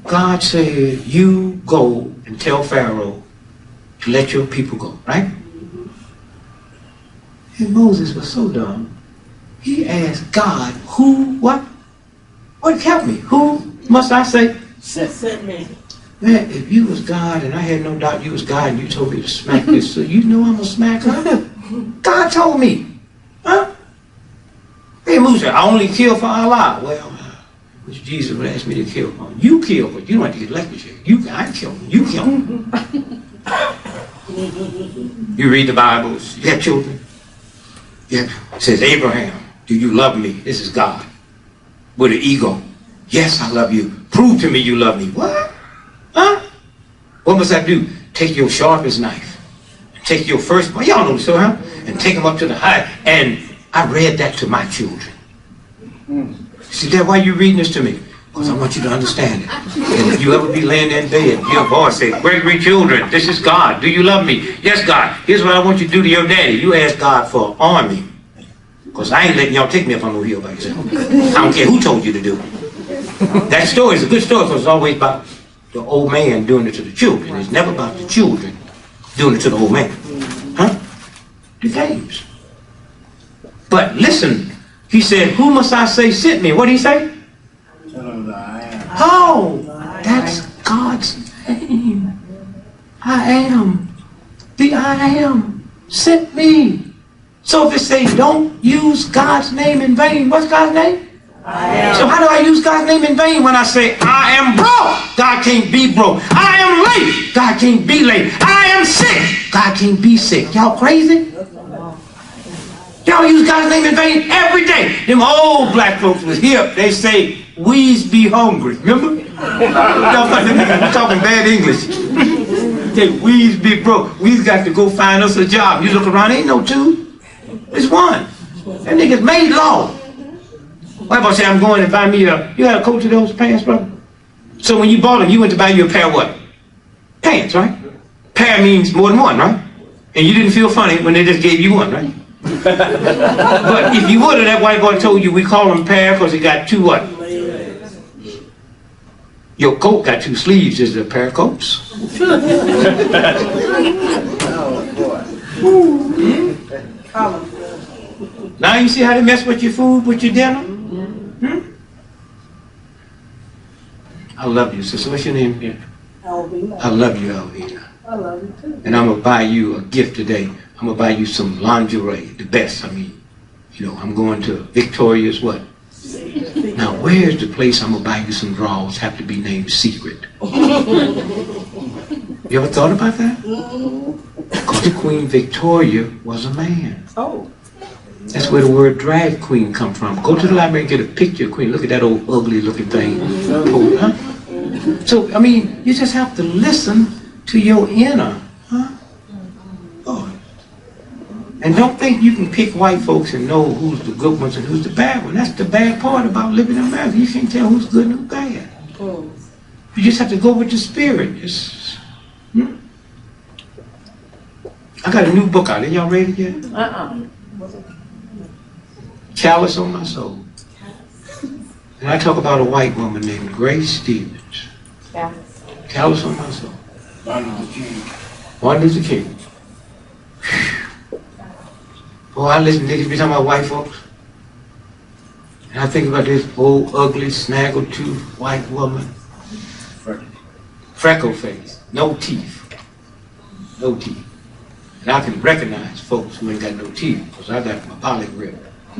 God said, you go and tell Pharaoh to let your people go, right? And Moses was so dumb. He asked God, who, what? What help me? Who must I say? Sent me. Man, if you was God and I had no doubt you was God and you told me to smack this, so you know I'm going to smack her? God told me. Huh? Hey, Musa, I only kill for Allah. Well, which Jesus would ask me to kill. You kill, but you don't have to get elected here. I kill him. You kill him. You read the Bibles. You have children. Yeah. It says, Abraham, do you love me? This is God. With an ego. Yes, I love you. Prove to me you love me. What? Huh? What must I do? Take your sharpest knife. Take your firstborn. Y'all know the story, huh? And take them up to the high. And I read that to my children. See, that why you reading this to me? Because I want you to understand it. And if you ever be laying there in bed, your voice say, Gregory children, this is God. Do you love me? Yes, God. Here's what I want you to do to your daddy. You ask God for an army. Because I ain't letting y'all take me up on no hill by yourself. I don't care who told you to do it. That story is a good story because it's always about the old man doing it to the children. It's never about the children doing it to the old man. Huh? The games. But listen, he said, who must I say sent me? What did he say? Tell him that I am. Oh, that's God's name. I am. The I am sent me. So if it says don't use God's name in vain, what's God's name? I am. So how do I use God's name in vain when I say I am broke? God can't be broke. I am late. God can't be late. I am sick. God can't be sick. Y'all crazy? Y'all use God's name in vain every day. Them old black folks was here. They say, we's be hungry. Remember? Y'all thought them niggas talking bad English. They we's be broke. We's got to go find us a job. You look around, ain't no two. It's one. That nigga's made law. White boy say, I'm going to buy me a, you got a coat to those pants, brother? So when you bought them, you went to buy you a pair of what? Pants, right? Pair means more than one, right? And you didn't feel funny when they just gave you one, right? But if you would have, that white boy told you we call them pair because it got two what? Your coat got two sleeves. Is it a pair of coats? Now you see how they mess with your food, with your dinner? I love you, sister. What's your name here? Alvina. I love you, Alvina. I love you too. And I'm going to buy you a gift today. I'm going to buy you some lingerie, the best. I mean, you know, I'm going to Victoria's what? Now, where's the place I'm going to buy you some drawers have to be named Secret? You ever thought about that? Because Queen Victoria was a man. Oh. That's where the word drag queen come from. Go to the library and get a picture of queen. Look at that old ugly looking thing. Oh, huh? So, I mean, you just have to listen to your inner. Huh? Oh. And don't think you can pick white folks and know who's the good ones and who's the bad ones. That's the bad part about living in America. You can't tell who's good and who's bad. You just have to go with the spirit. I got a new book out. Are y'all ready yet? Callous on My Soul. And I talk about a white woman named Grace Stevens. Callous on My Soul. Martin Luther King. Boy, I listen to niggas be talking about white folks. And I think about this old, ugly, snaggle-toothed white woman. Freckle face. No teeth. No teeth. And I can recognize folks who ain't got no teeth because I got my polygrip. I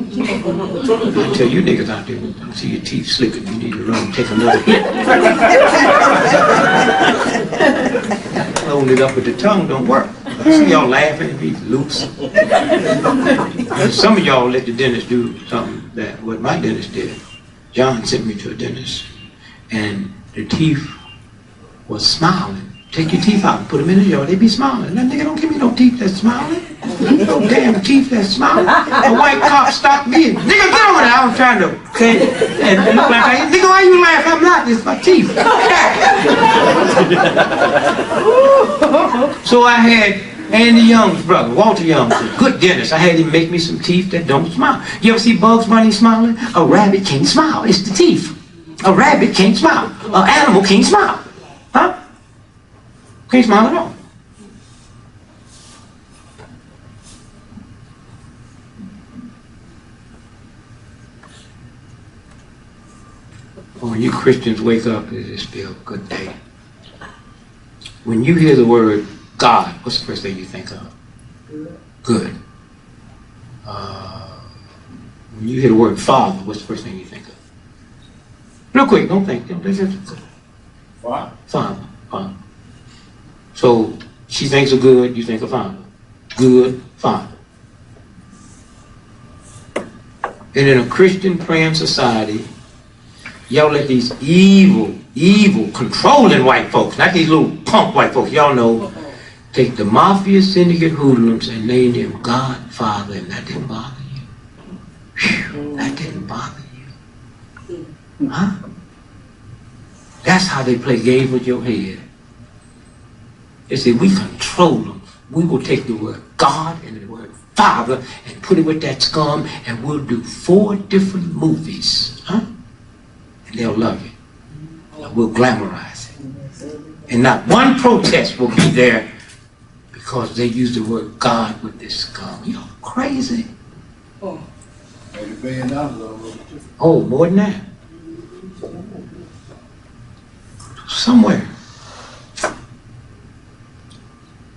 tell you niggas out there, I see your teeth slicker, you need to run and take another hit. Hold it up with the tongue don't work. I see y'all laughing at me loose. And some of y'all let the dentist do something that what my dentist did. John sent me to a dentist and the teeth was smiling. Take your teeth out and put them in the yard, they be smiling. That nigga don't give me no teeth that's smiling. No damn teeth that's smiling. A white cop stopped me and, nigga, get over there. I was trying to say, and look like I, nigga, why you laugh? I'm not, it's my teeth. So I had Andy Young's brother, Walter Young, a good dentist. I had him make me some teeth that don't smile. You ever see Bugs Bunny smiling? A rabbit can't smile, it's the teeth. A rabbit can't smile. An animal can't smile. Huh? Can't smile at all. When you Christians wake up, it just feel a good day. When you hear the word God, what's the first thing you think of? Good. When you hear the word Father, what's the first thing you think of? Real quick, don't think. Father. Father. So she thinks of good, you think of Father. Good Father. And in a Christian praying society, y'all let these evil, controlling white folks, not these little punk white folks, y'all know, take the mafia syndicate hoodlums and name them God, Father, and that didn't bother you. Whew, that didn't bother you. Huh? That's how they play games with your head. They say, we control them. We will take the word God and the word Father and put it with that scum and we'll do 4 different movies. Huh? And they'll love it. And we'll glamorize it. And not one protest will be there because they use the word God with this scum. You're crazy. $80 billion over. Oh, more than that. Somewhere.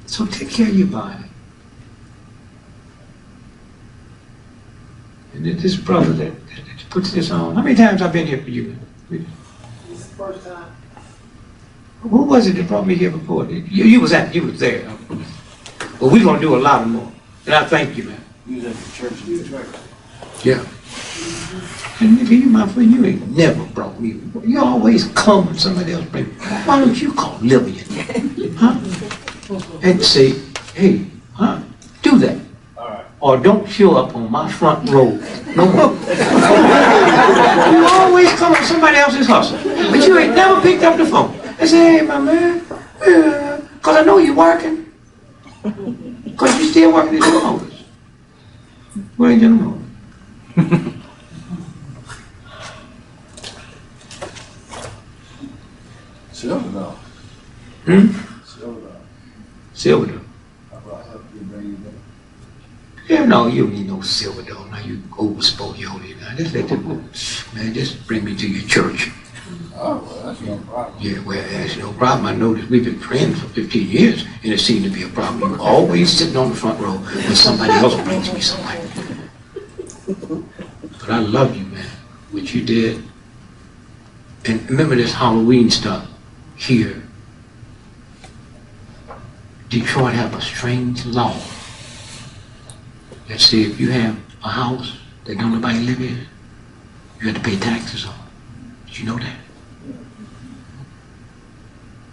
So take care of your body. And this brother that puts this on. How many times I've been here for you? This is the first time. Who was it that brought me here before? You was there. Well, we're going to do a lot more. And I thank you, man. You was at the church in Detroit. Yeah. And nigga, you my friend, you ain't never brought me. You always come when somebody else brings me. Why don't you call Lillian? Huh? And say, hey, do that. All right. Or don't show up on my front row no more. You always come on somebody else's hustle. But you ain't never picked up the phone. I say, hey, my man, because I know you're working. Because you still working at General Motors. Where ain't General Motors? Silver dog. Silver dog. Silver dog. How about help you bring you back? Yeah, no, you don't need no silver dog. Now you overspoke your old now. Just let them go. Man, just bring me to your church. Oh, well, that's no problem. Yeah, well, that's no problem. I noticed we've been friends for 15 years, and it seemed to be a problem. You're always sitting on the front row when somebody else brings me something. But I love you, man, what you did. And remember this Halloween stuff here. Detroit have a strange law that says if you have a house that don't nobody live in, you have to pay taxes on it. Did you know that?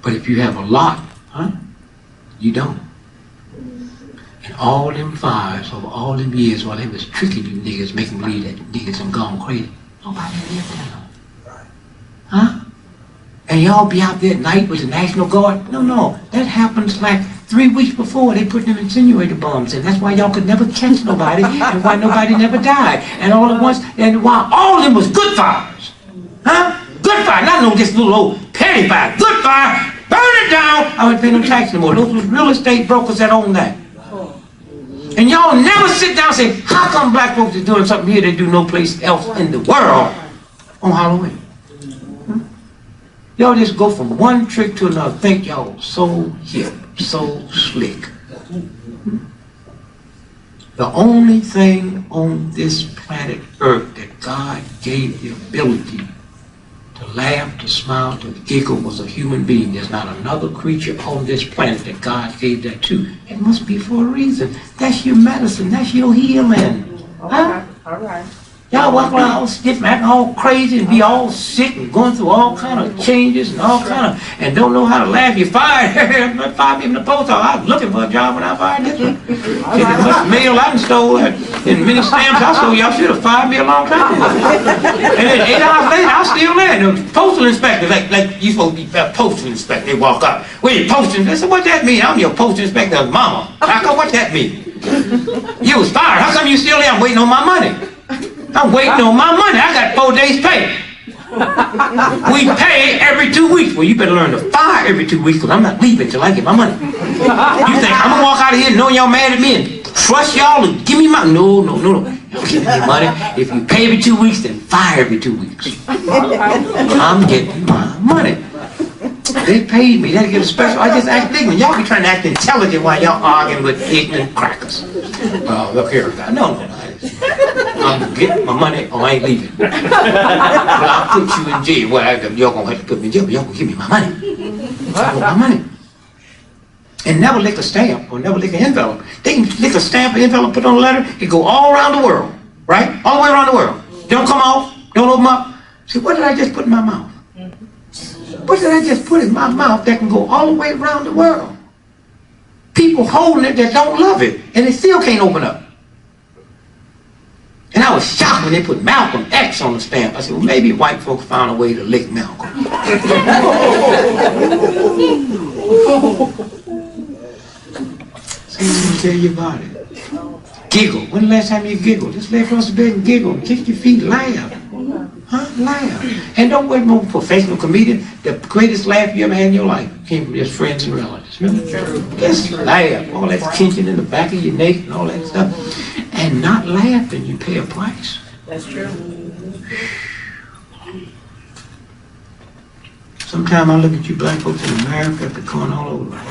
But if you have a lot, you don't. And all them fires over all them years while they was tricking you niggas, making believe that niggas done gone crazy, nobody lived there. Huh? And y'all be out there at night with the National Guard? No, that happens like 3 weeks before they put them incinerator bombs in. That's why y'all could never catch nobody and why nobody never died. And all at once, and why all of them was good fires. Huh? Good fire, not no just little old petty fire. Good fire, burn it down. I wouldn't pay no tax anymore. Those was real estate brokers that own that. And y'all never sit down and say, how come black folks are doing something here they do no place else in the world on Halloween? Y'all just go from one trick to another. Think y'all so hip, so slick. The only thing on this planet Earth that God gave the ability to laugh, to smile, to giggle was a human being. There's not another creature on this planet that God gave that to. It must be for a reason. That's your medicine. That's your healing. Huh? All right. Y'all walk around all stiff, acting all crazy, and be all sick, and going through all kind of changes, and all kind of, and don't know how to laugh. You're fired. Fired me from the post office. I was looking for a job when I fired this one. Get as much mail I done stole, and many stamps I stole. Y'all should have fired me a long time ago. And then 8 hours later, I was still there. The postal inspector, like you supposed to be a postal inspector. They walk up. Where you posting? They said, what that mean? I'm your postal inspector's mama. How come? What that mean? You was fired. How come you still there? I'm waiting on my money. I'm waiting on my money. I got 4 days pay. We pay every 2 weeks. Well, you better learn to fire every 2 weeks because I'm not leaving till I get my money. You think I'm going to walk out of here knowing y'all mad at me and trust y'all and give me my... No. Y'all give me money. If you pay every 2 weeks, then fire every 2 weeks. I'm getting my money. They paid me. They get a special. I just act ignorant. Y'all be trying to act intelligent while y'all arguing with ignorant crackers. Well, look here. No. I'm getting my money or I ain't leaving. But I'll put you in jail. Well, you're going to have to put me in jail, but you're going to give me my money. I want my money. And never lick a stamp or never lick an envelope. They can lick a stamp, an envelope, put on a letter, it go all around the world. Right? All the way around the world. Don't come off. Don't open up. See, what did I just put in my mouth? What did I just put in my mouth that can go all the way around the world? People holding it that don't love it, and it still can't open up. And I was shocked when they put Malcolm X on the stamp. I said, well, maybe white folks found a way to lick Malcolm. So let me tell you about it. Giggle. When the last time you giggled? Just lay across the bed and giggle and kick your feet, laugh. Huh? Laugh. And don't wait no professional comedian. The greatest laugh you ever had in your life came from just friends and relatives. Remember? Just laugh. All that tension in the back of your neck and all that stuff. And not laughing, you pay a price. That's true. Sometimes I look at you black folks in America, they're going all over the world.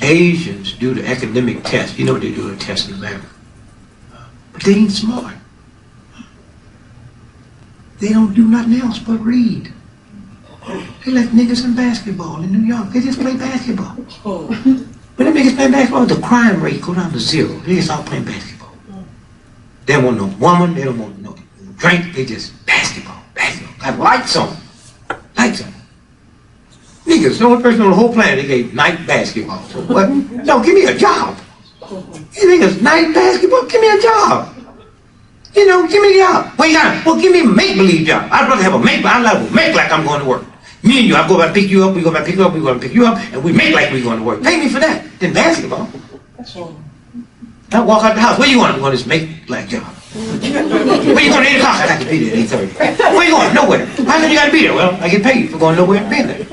Asians do the academic test. You know they do a test in America. But they ain't smart. They don't do nothing else but read. They like niggas in basketball in New York. They just play basketball. When them niggas play basketball, the crime rate go down to 0. They just all playing basketball. They don't want no woman. They don't want no drink. They just basketball. Got lights on. Niggas, the only person on the whole planet that gave night basketball. So what? No, give me a job. You niggas nice basketball, give me a job. You know, give me a job. Well, you got well, give me a make-believe job. I'd rather have a I'd rather make like I'm going to work. Me and you, I go by pick you up, we go by pick you up, we go by pick you up, and we make like we're going to work. Pay me for that. Then basketball. I walk out the house. Where you going? I'm going to make like job. Where you going? 8 o'clock. I got to be there at 8:30. Where you going? Nowhere. How come you got to be there? Well, I get paid for going nowhere and being there.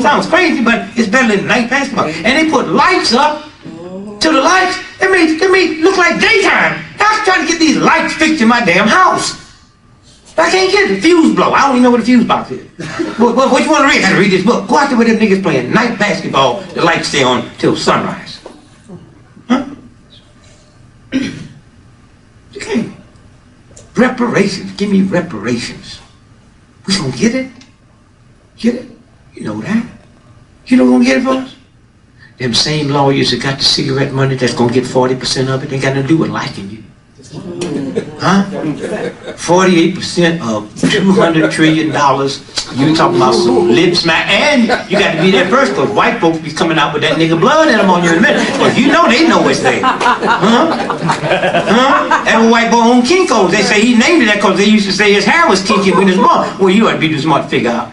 Sounds crazy, but it's better than night basketball. And they put lights up to the lights. It made look like daytime. I'm trying to get these lights fixed in my damn house. I can't get the fuse blow. I don't even know what the fuse box is. What you want to read? I got to read this book. Go out there with them niggas playing night basketball. The lights stay on till sunrise. Huh? You can't. Reparations. Give me reparations. We gonna get it? Get it? You know that? You know who's gonna get it for us? Them same lawyers that got the cigarette money that's gonna get 40% of it, they got nothing to do with liking you. Huh? 48% of $200 trillion. You talking about some lip smack, and you got to be there first, because white folks be coming out with that nigga blood in them on you in a minute. Because you know they know it's there. Huh? That old white boy on Kinko's, they say he named it that because they used to say his hair was kinky when he was born. Well, you ought to be too smart to figure out.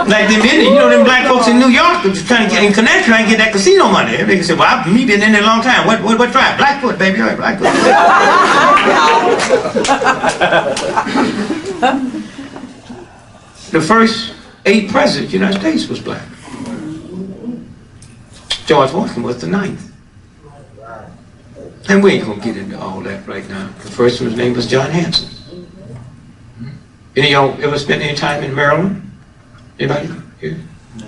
Like them Indians, you know them black folks in New York just trying to get in Connecticut, trying to get that casino money. They say, well, me been in there a long time. What tribe? Blackfoot, baby. All right, Blackfoot. The first 8 presidents of the United States was black. George Washington was the 9th. And we ain't gonna get into all that right now. The first one's name was John Hanson. Any of y'all ever spent any time in Maryland? Anybody? Here?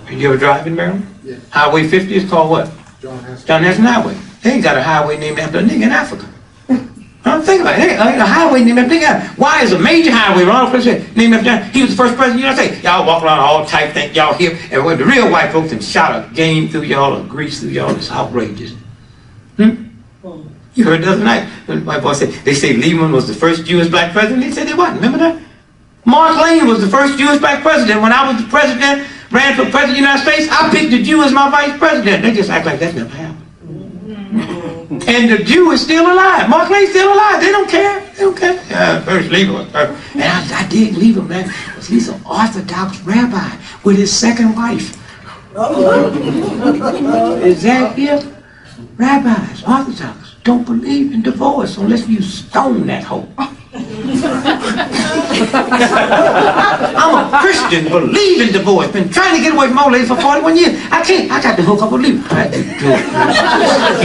Did you ever drive in Maryland? Yeah. Highway 50 is called what? John Hanson Highway. They ain't got a highway named after a nigga in Africa. Huh? Think about it. They ain't a highway named after a nigga. Why is a major highway wrong president named after John? He was the first president of the United States. Y'all walk around all tight, think y'all here, and when the real white folks and shot a game through y'all or grease through y'all, it's outrageous. You heard the other night when the white boy said, they say Lehman was the first Jewish black president. He said they wasn't. Remember that? Mark Lane was the first Jewish black president. When I was the president, ran for president of the United States, I picked a Jew as my vice president. They just act like that never happened. And the Jew is still alive. Mark Lane's still alive. They don't care. They don't care. First Lehman. And I did leave him, man, because he's an Orthodox rabbi with his second wife. Is that it? Rabbis, Orthodox, don't believe in divorce unless you stone that hoe. I'm a Christian, believe in divorce. Been trying to get away from my old lady for 41 years. I can't. I got to hook up with you. I do.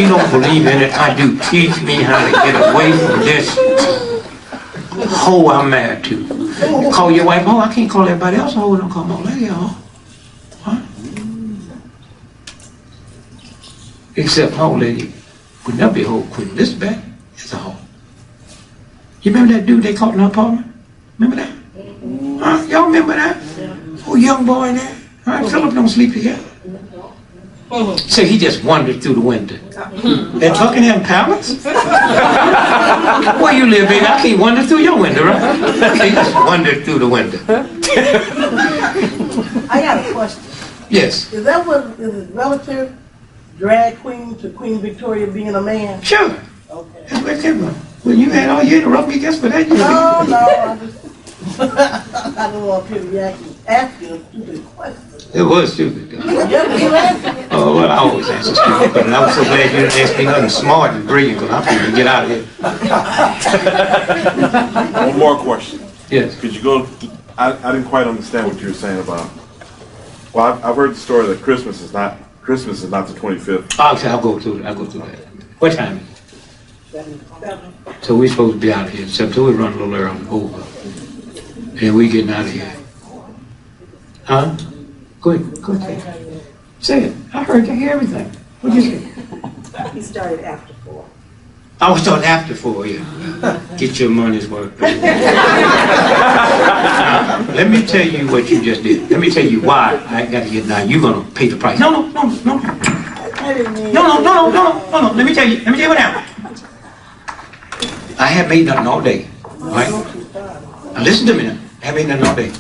You don't believe in it. I do. Teach me how to get away from this hoe I'm married to. You call your wife hoe. I can't call everybody else hoe. Don't call my old lady a hoe. Huh? Except my old lady would never be a hoe. Queen Elizabeth is a hoe. You remember that dude they caught in her apartment? Remember that? Huh? Y'all remember that? Oh, young boy there. Huh? Philip don't sleep together. So he just wandered through the window. At Buckingham Palace? Where you live, baby? I can't wander through your window, right? He just wandered through the window. I got a question. Yes. Is that what is it relative drag queen to Queen Victoria being a man? Sure. Okay. That's what it came from. Well, you had all you interrupt me just for that. No, I don't want people to be asking stupid questions. It was stupid, though. Yeah, you asking. Oh, well, I always answer stupid, but I was so glad you didn't ask me nothing smart and brilliant, because I'm going to get out of here. One more question. Yes. Could you go, I didn't quite understand what you were saying about, well, I've heard the story that Christmas is not the 25th. I'll go through that. What time is it? 7. So we're supposed to be out of here, so we run a little early over. And we getting out of here. Huh? Go ahead. Say it. I heard you hear everything. What'd you say? He started after 4. I was starting after 4, yeah. Get your money's worth. Now, let me tell you what you just did. Let me tell you why I got to get now. You're gonna pay the price. No. No. Let me tell you what happened. I had made nothing all day. All right? Now listen to me now. I had made nothing all day.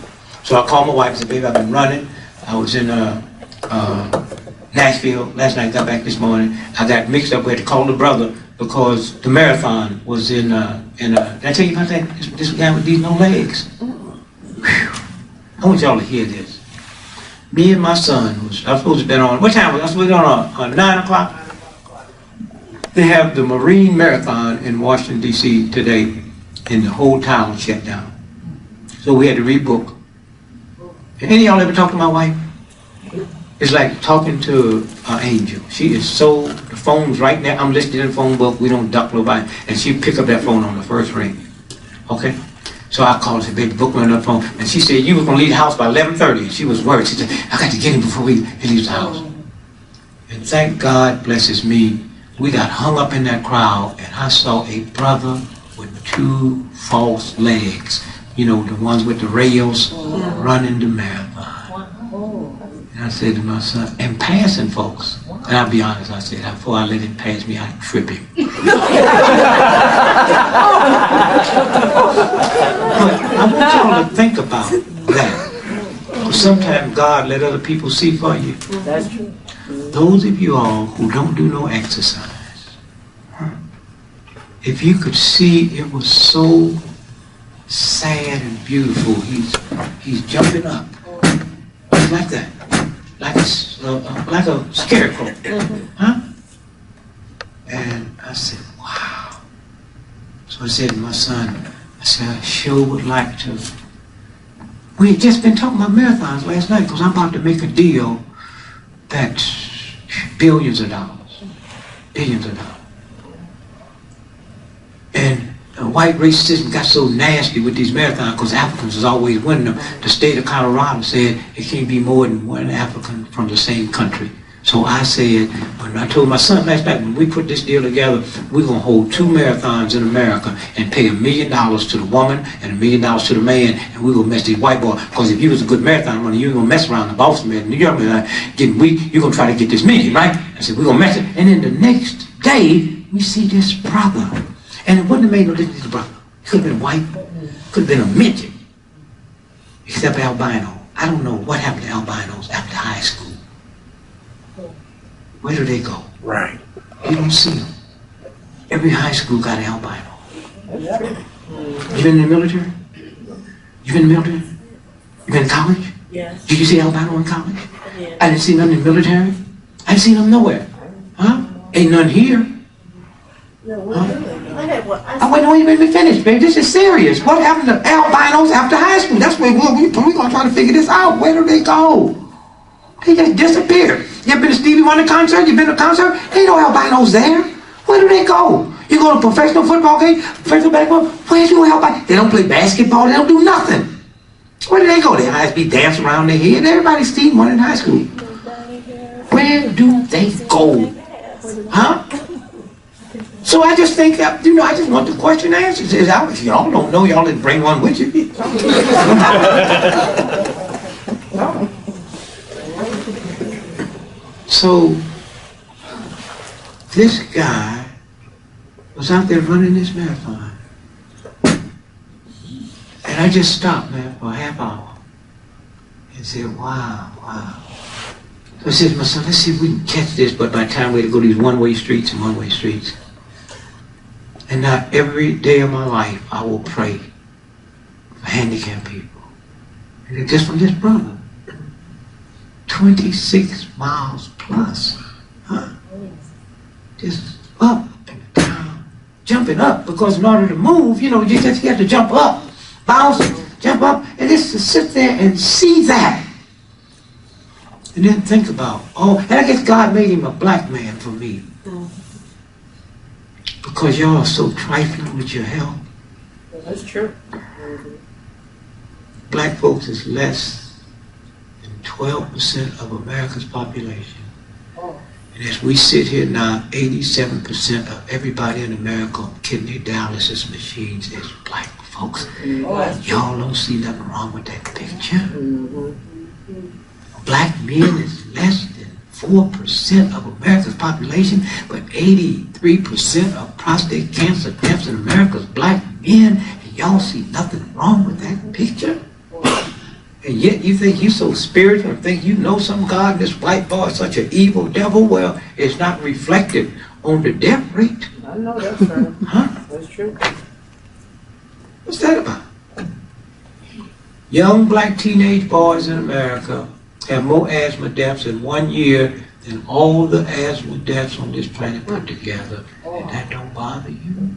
So I called my wife and said, baby, I've been running. I was in Nashville last night, got back this morning. I got mixed up. We had to call the brother because the marathon was in did I tell you about that? This guy with these no legs. Whew. I want y'all to hear this. Me and my son, I was supposed to be on, what time was I supposed to be on 9 o'clock? They have the Marine Marathon in Washington, D.C. today, and the whole town shut down. So we had to rebook. Any of y'all ever talk to my wife? It's like talking to an angel. She is so, the phone's right there. I'm listening to the phone book. We don't duck nobody. And she pick up that phone on the first ring. Okay? So I called her, baby, book me on the phone. And she said, you were going to leave the house by 11:30. And she was worried. She said, I got to get him before he leaves the house. And thank God, blesses me, we got hung up in that crowd. And I saw a brother with 2 false legs. You know, the ones with the rails running the marathon. And I said to my son, and passing folks. And I'll be honest, I said, before I let him pass me, I'd trip him. But I want y'all to think about that. Sometimes God let other people see for you. That's true. Those of you all who don't do no exercise, if you could see, it was so sad and beautiful. He's jumping up. Like that. Like a scarecrow. Huh? And I said, wow. So I said to my son, I said, I sure would like to. We had just been talking about marathons last night because I'm about to make a deal that's billions of dollars. Billions of dollars. And white racism got so nasty with these marathons because Africans is always winning them. The state of Colorado said it can't be more than one African from the same country. So I said, when I told my son last night, when we put this deal together, we're going to hold 2 marathons in America and pay $1 million to the woman and $1 million to the man, and we're going to mess these white boys. Because if you was a good marathon runner, you ain't going to mess around the Boston man, New York man, getting weak, you're going to try to get this million, right? I said, we're going to mess it. And then the next day, we see this brother. And it wouldn't have made no difference to the brother. He could have been white, could have been a midget, except albino. I don't know what happened to albinos after high school. Where do they go? Right. You don't see them. Every high school got an albino. You been in the military? You been in the military? You been in college? Yes. Did you see albino in college? Yeah. I didn't see none in the military. I didn't see them nowhere. Huh? Ain't none here. No, what do they do? I had one. Oh, wait, no, you made me finish, baby. This is serious. What happened to albinos after high school? That's where we're going to try to figure this out. Where do they go? They just disappeared. You ever been to Stevie Wonder concert? You been to a concert? Ain't no albinos there. Where do they go? You go to a professional football game, professional basketball, where's your albinos? They don't play basketball. They don't do nothing. Where do they go? Their eyes be dancing around their head. Everybody's Stevie Wonder in high school. Where do they go? Huh? So I just think that, you know, I just want the question answered. If y'all don't know, y'all didn't bring one with you. So this guy was out there running this marathon. And I just stopped, man, for a half hour and said, wow. So I said to my son, let's see if we can catch this, but by the time we had to go these one-way streets and one-way streets. And now every day of my life, I will pray for handicapped people. And just from this brother. 26 miles plus. Huh? Just up and down. Jumping up, because in order to move, you know, you have to jump up. Bounce, jump up, and just to sit there and see that. And then think about, and I guess God made him a black man for me. Because y'all are so trifling with your health. That's true. Black folks is less than 12% of America's population. And as we sit here now, 87% of everybody in America kidney dialysis machines is black folks. Y'all don't see nothing wrong with that picture. Black men is less than 4% of America's population, but 83% of prostate cancer deaths in America is black men, and y'all see nothing wrong with that picture? And yet you think you're so spiritual and think you know some God, and this white boy is such an evil devil. Well, it's not reflected on the death rate. I know that's right. Huh? That's true. What's that about? Young black teenage boys in America have more asthma deaths in 1 year than all the asthma deaths on this planet put together. And that don't bother you?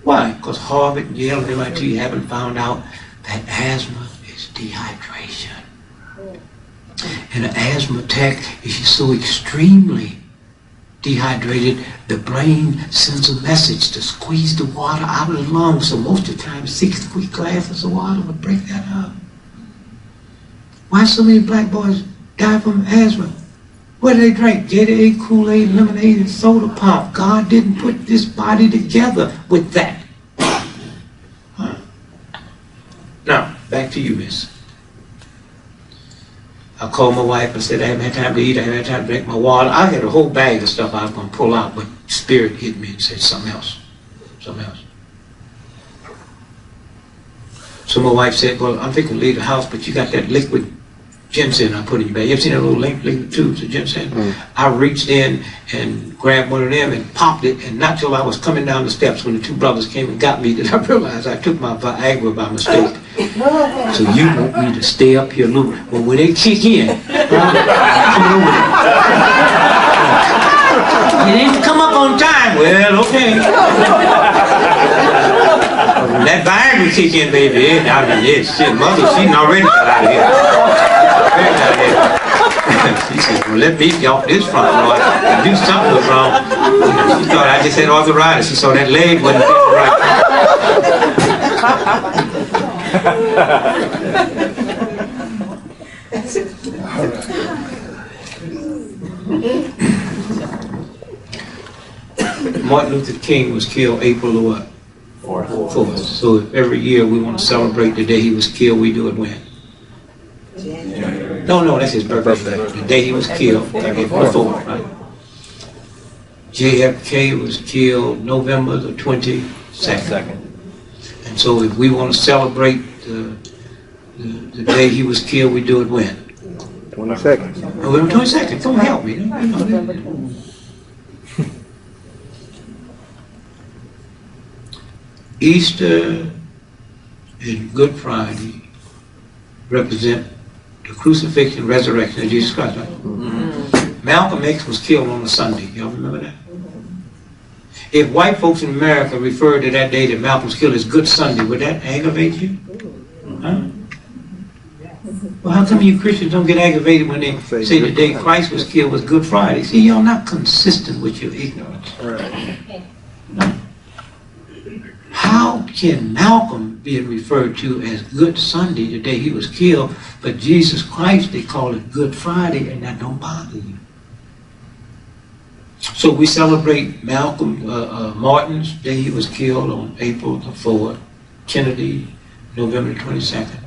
Why? Because Harvard and Yale and MIT haven't found out that asthma is dehydration. And an asthma attack is so extremely dehydrated, the brain sends a message to squeeze the water out of the lungs. So most of the time, 6 quick glasses of water would break that up. Why so many black boys die from asthma? What do they drink? Gatorade, Kool-Aid, lemonade, and soda pop. God didn't put this body together with that. Huh. Now, back to you, miss. I called my wife and said I haven't had time to eat, I haven't had time to drink my water. I had a whole bag of stuff I was going to pull out, but Spirit hit me and said something else. Something else. So my wife said, well, I'm thinking to leave the house, but you got that liquid ginseng I put in your bag. You ever seen that little liquid tubes of ginseng? I reached in and grabbed one of them and popped it, and not till I was coming down the steps when the 2 brothers came and got me did I realize I took my Viagra by mistake. So you want me to stay up here a little. Well, when they kick in, come over there. You didn't come up on time. Well, okay. When that Viagra kick in, baby, I mean, yes, shit, mother, she's already got out of here. She said, well, let me get off this front lawn and do something was wrong. She thought I just had arthritis. She saw that leg wasn't fitting right. Martin Luther King was killed April the what? 4th. So if every year we want to celebrate the day he was killed, we do it when? No, that's his birthday. The day he was killed, April 4th, right? JFK was killed November the 22nd. And so if we want to celebrate the day he was killed, we do it when? 22nd. November 22nd. Come help me. Easter and Good Friday represent the crucifixion and resurrection of Jesus Christ, right? Malcolm X was killed on a Sunday. Y'all remember that? If white folks in America refer to that day that Malcolm was killed as Good Sunday, would that aggravate you? Huh? Well, how come you Christians don't get aggravated when they say the day Christ was killed was Good Friday? See, y'all not consistent with your ignorance. Right. No. How can Malcolm be referred to as Good Sunday, the day he was killed, but Jesus Christ, they call it Good Friday, and that don't bother you? So we celebrate Martin's day he was killed on April the 4th, Kennedy, November the 22nd.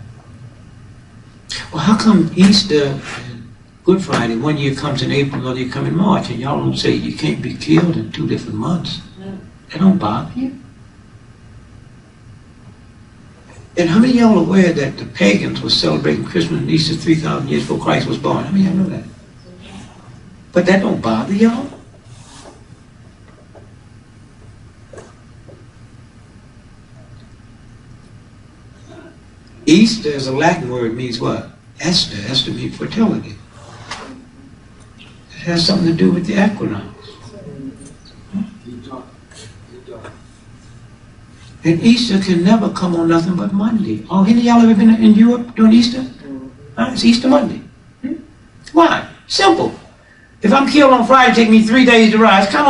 Well, how come Easter and Good Friday, 1 year comes in April, another year comes in March, and y'all don't say you can't be killed in 2 different months? That don't bother you? And how many of y'all are aware that the pagans were celebrating Christmas and Easter 3,000 years before Christ was born? How many of y'all know that? But that don't bother y'all? Easter is a Latin word, means what? Esther. Esther means fertility. It has something to do with the equinox. And Easter can never come on nothing but Monday. Oh, any of y'all ever been in Europe during Easter? It's Easter Monday. Why? Simple. If I'm killed on Friday, it take me 3 days to rise. Count on